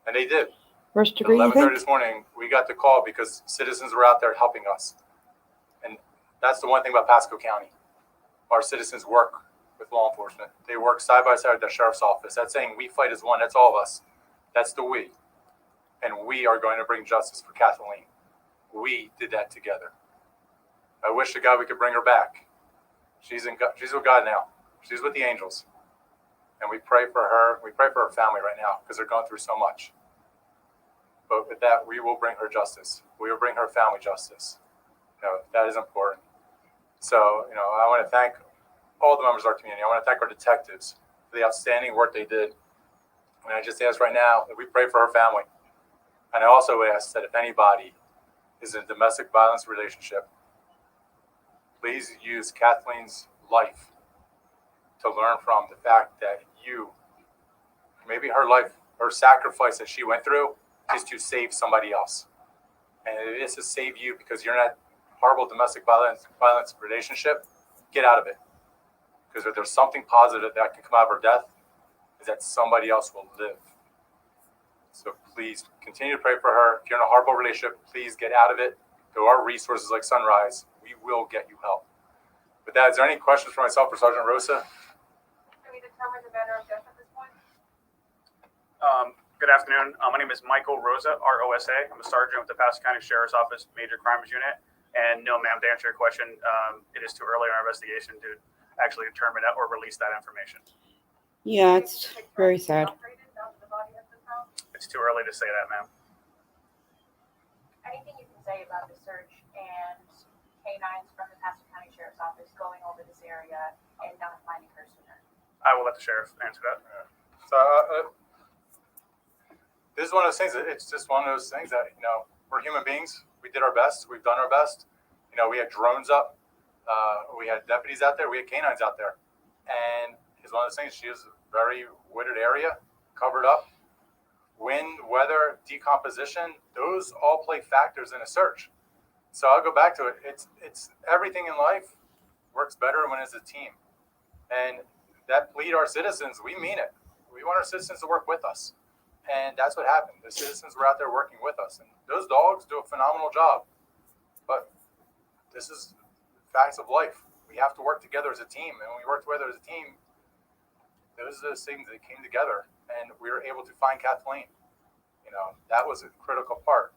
and they did. First degree, At 11:30 this morning, we got the call because citizens were out there helping us. And that's the one thing about Pasco County. Our citizens work with law enforcement. They work side by side with the sheriff's office. That's saying we fight as one. That's all of us. That's the we. And we are going to bring justice for Kathleen. We did that together. I wish to God we could bring her back. She's with God now. She's with the angels. And we pray for her. We pray for her family right now because they're going through so much. But with that, we will bring her justice. We will bring her family justice. That is important. So, I want to thank all the members of our community. I want to thank our detectives for the outstanding work they did. And I just ask right now that we pray for her family. And I also ask that if anybody is in a domestic violence relationship, please use Kathleen's life to learn from the fact that maybe her life her sacrifice that she went through is to save somebody else. And it is to save you because you're in that horrible domestic violence relationship. Get out of it. Because if there's something positive that can come out of her death, is that somebody else will live. So please continue to pray for her. If you're in a horrible relationship, please get out of it. There are resources like Sunrise. We will get you help. With that, is there any questions for myself or Sergeant Rosa? Can we determine the manner of death at this point? Good afternoon. My name is Michael Rosa, ROSA. I'm a sergeant with the Pasco County Sheriff's Office Major Crimes Unit. And no, ma'am, to answer your question, it is too early in our investigation to actually determine that or release that information. Yeah, it's very sad. It's too early to say that, ma'am. Anything you can say about the search and canines from the Pasco County Sheriff's Office going over this area and not finding her sooner? I will let the sheriff answer that. So this is one of those things. It's just one of those things that, we're human beings. We did our best. We've done our best. We had drones up. We had deputies out there. We had canines out there. And it's one of those things. She is a very wooded area, covered up. Wind, weather, decomposition, those all play factors in a search. So I'll go back to it. It's everything in life works better when it's a team. And that plea to our citizens, we mean it. We want our citizens to work with us. And that's what happened. The citizens were out there working with us. And those dogs do a phenomenal job. But this is facts of life. We have to work together as a team. And when we work together as a team, those are those things that came together. And we were able to find Kathleen. That was a critical part.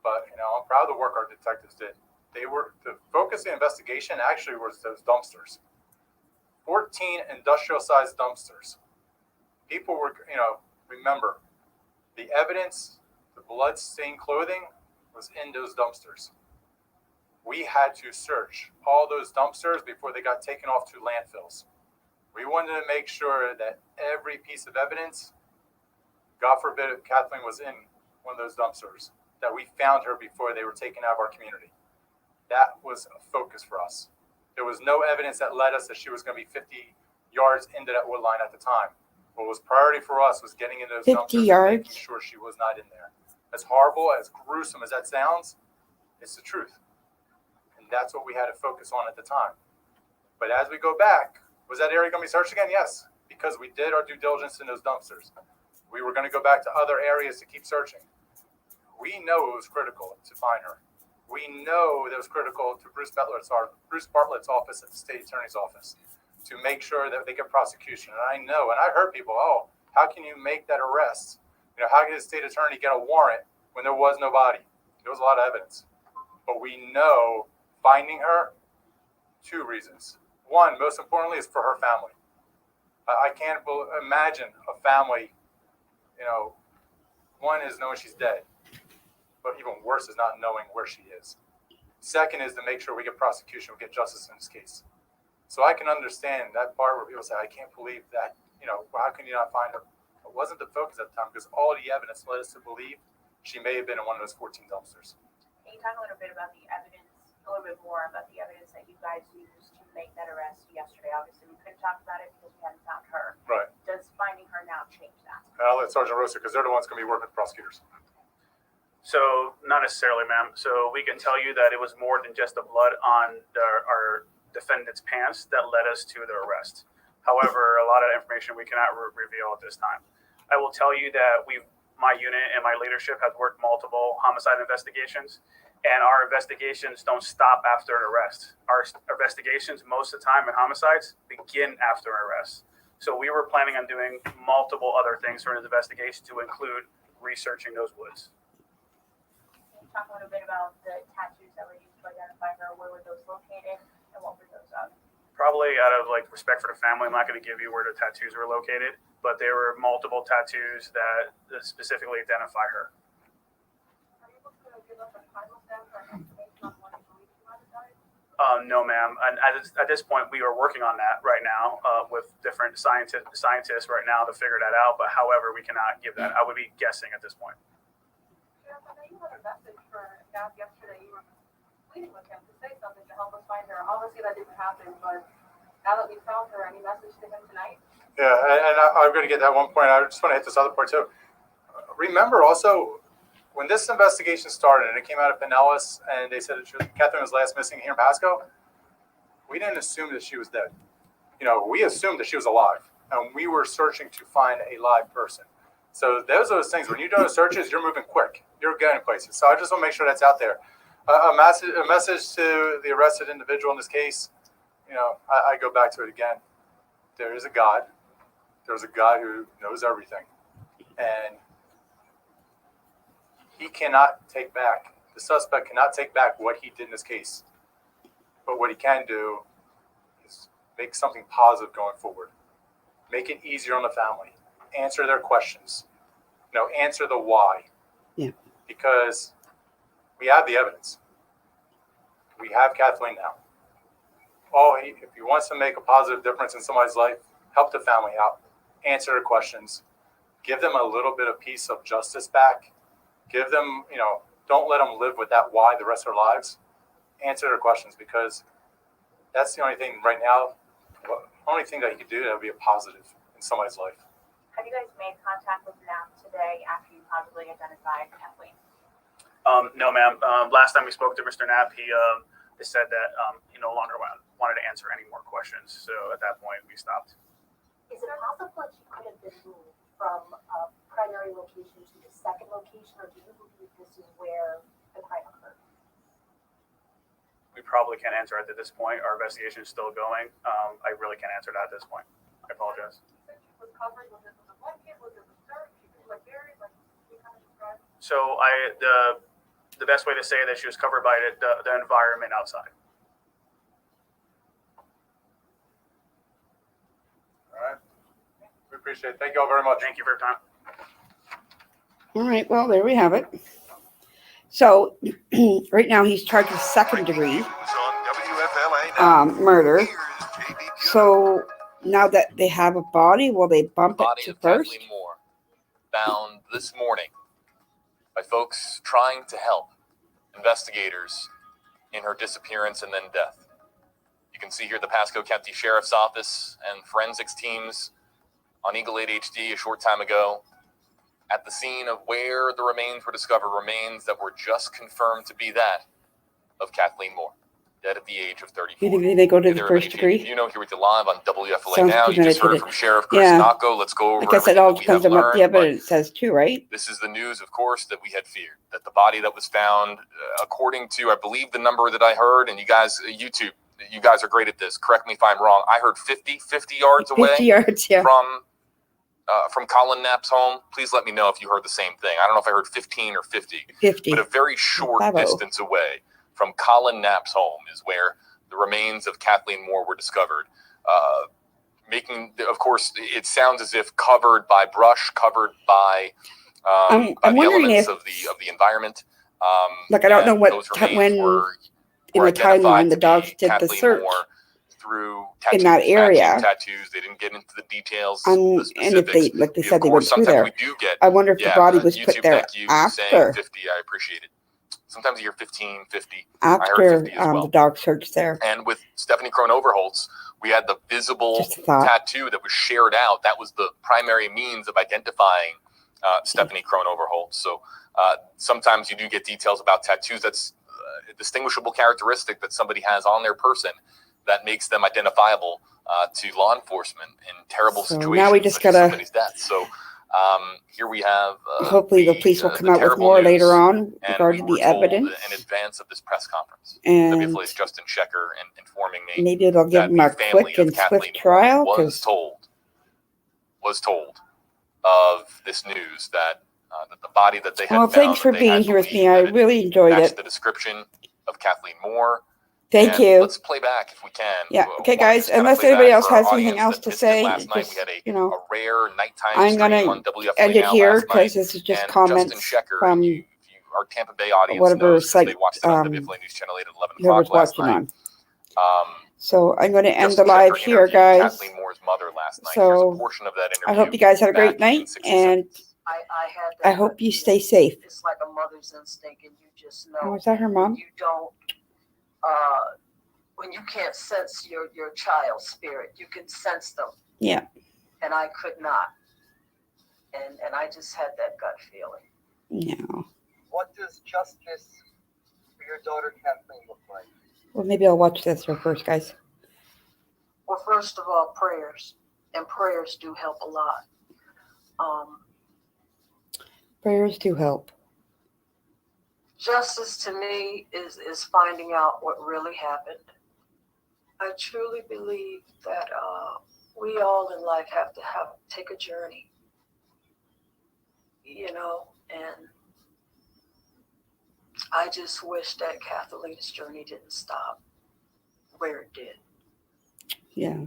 But, I'm proud of the work our detectives did. The focus of the investigation actually was those dumpsters. 14 industrial-sized dumpsters. People were, remember, the evidence, the blood-stained clothing was in those dumpsters. We had to search all those dumpsters before they got taken off to landfills. We wanted to make sure that every piece of evidence, God forbid if Kathleen was in one of those dumpsters, that we found her before they were taken out of our community. That was a focus for us. There was no evidence that led us that she was going to be 50 yards into that wood line at the time. What was priority for us was getting into those 50 dumpsters yards? and making sure she was not in there. As horrible, as gruesome as that sounds, it's the truth. And that's what we had to focus on at the time. But as we go back, was that area going to be searched again? Yes, because we did our due diligence in those dumpsters. We were going to go back to other areas to keep searching. We know it was critical to find her. We know that it was critical to Bruce Bartlett's office at the state attorney's office to make sure that they get prosecution. And I know, and I heard people, how can you make that arrest? How can the state attorney get a warrant when there was no body? There was a lot of evidence. But we know finding her, two reasons. One, most importantly, is for her family. I can't imagine a family, one is knowing she's dead, but even worse is not knowing where she is. Second is to make sure we get prosecution, we get justice in this case. So I can understand that part where people say, I can't believe that, how can you not find her? It wasn't the focus at the time because all the evidence led us to believe she may have been in one of those 14 dumpsters. Can you talk a little bit about the evidence, a little bit more about the evidence that you guys used to make that arrest yesterday? Obviously, we couldn't talk about it because we hadn't found her. Right. Does finding her now change that? I'll let Sergeant Rosa, because they're the ones going to be working with prosecutors. So not necessarily, ma'am. So we can tell you that it was more than just the blood on our defendant's pants that led us to the arrest. However, a lot of information we cannot reveal at this time. I will tell you that my unit and my leadership has worked multiple homicide investigations, and our investigations don't stop after an arrest. Our investigations, most of the time in homicides, begin after an arrest. So we were planning on doing multiple other things for this investigation to include researching those woods. Can you talk a little bit about the tattoos that were used to identify her? Where were those located and what were those of? Probably out of respect for the family, I'm not going to give you where the tattoos were located, but there were multiple tattoos that specifically identify her. Are you able to give us a final stamp or information on when you believe she might have died? No, ma'am. And at this point, we are working on that right now with different scientists right now to figure that out. But however, we cannot give that. I would be guessing at this point. Sheriff, I know you had a message for Gav yesterday. You were pleading with him to say something to help us find her. Obviously, that didn't happen, but now that we found her, any message to him tonight? Yeah, and I'm going to get that one point. I just want to hit this other part too. remember also, when this investigation started and it came out of Pinellas and they said Kathleen was last missing here in Pasco, we didn't assume that she was dead. We assumed that she was alive, and we were searching to find a live person. So those are those things. When you're doing searches, you're moving quick. You're getting places. So I just want to make sure that's out there. A message to the arrested individual in this case. I go back to it again. There is a God. There's a God who knows everything, and he cannot take back. The suspect cannot take back what he did in this case. But what he can do is make something positive going forward. Make it easier on the family. Answer their questions. Answer the why. Yeah. Because we have the evidence. We have Kathleen now. If he wants to make a positive difference in somebody's life, help the family out. Answer their questions. Give them a little bit of piece of justice back. Give them, don't let them live with that why the rest of their lives. Answer their questions, because that's the only thing right now, the only thing that you could do that would be a positive in somebody's life. Have you guys made contact with NAP today after you positively identified Kathleen? No, ma'am. Last time we spoke to Mr. Knapp, he said that he no longer wanted to answer any more questions. So at that point, we stopped. Is it possible that she could have been moved from a primary location to the second location, or do you believe this is where the crime occurred? We probably can't answer it at this point. Our investigation is still going. I really can't answer that at this point. I apologize. Was covered? Was it the blanket? Was it the dirt? She was buried? You kind of described? So the best way to say that she was covered by the environment outside. All right. We appreciate it. Thank you all very much. Thank you for your time. All right. Well, there we have it. So right now he's charged with second degree murder. So now that they have a body, will they bump it to first? Kathleen Moore, found this morning by folks trying to help investigators in her disappearance and then death. You can see here the Pasco County Sheriff's Office and forensics teams on Eagle 8 HD a short time ago at the scene of where the remains were discovered, remains that were just confirmed to be that of Kathleen Moore, dead at the age of 34. Did they go to the first degree? Here with you live on WFLA Sounds Now. You just heard from Sheriff Chris Nacco. Let's go over I guess it all depends on what the evidence says too, right? This is the news, of course, that we had feared, that the body that was found, according to, I believe, the number that I heard, and you guys, YouTube, you guys are great at this. Correct me if I'm wrong. I heard 50 yards away 50 yards, yeah. From Colin Knapp's home. Please let me know if you heard the same thing. I don't know if I heard 15 or 50. 50. But a very short distance away from Colin Knapp's home is where the remains of Kathleen Moore were discovered. Of course, it sounds as if covered by brush, covered by I'm the wondering elements if, of the environment. I don't know what when in the timeline the dogs did the search through in that area. Tattoos. They didn't get into the details. And if they, like they said, they went through there. I wonder if the body was put there after. 50. I appreciate it. Sometimes you hear 15, 50. After 50 as well. The dog search there. And with Stephanie Crone Overholtz, we had the visible tattoo that was shared out. That was the primary means of identifying Stephanie Crone Overholtz. So sometimes you do get details about tattoos. That's a distinguishable characteristic that somebody has on their person that makes them identifiable to law enforcement in terrible situations. Now we just gotta somebody's death. So here we have. Hopefully, the police will come out with more later on regarding the evidence in advance of this press conference. And WFLA's Justin Checker informing me. Maybe they'll give them a quick and swift trial. Was told of this news that the body that they had found. Well, thanks for being here with me. I really enjoyed it. The description of Kathleen Moore. Thank you. Let's play back if we can. Yeah. Okay, guys. Unless anybody else has anything else to say, just, a rare nighttime I'm going to end it here because this is just comments from our Tampa Bay audience whatever site they watched it on WFLA News Channel 8 at 11 whoever's o'clock last watching night. on. So I'm going to end the live here, guys. Kathleen Moore's mother last night. So a portion of that I hope you guys had a great night, and I hope you stay safe. It's like a mother's instinct, and you just know. Oh, is that her mom? You don't. When you can't sense your child's spirit, you can sense them. Yeah. And I could not. And I just had that gut feeling. No. What does justice for your daughter Kathleen look like? Well, maybe I'll watch this one first, guys. Well, first of all, prayers. And prayers do help a lot. Prayers do help. Justice to me is finding out what really happened. I truly believe that we all in life have to take a journey, you know, and I just wish that Kathleen's journey didn't stop where it did. Yeah.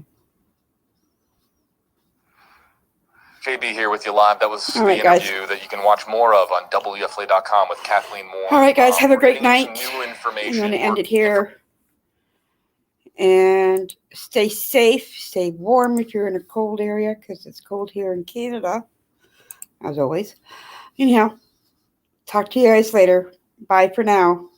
JB here with you live. That was All the right, interview guys. that you can watch more of on WFLA.com with Kathleen Moore. All right, guys. Have a We're great getting night. some new I'm information. going to end it here. And stay safe. Stay warm if you're in a cold area, because it's cold here in Canada, as always. Anyhow, talk to you guys later. Bye for now.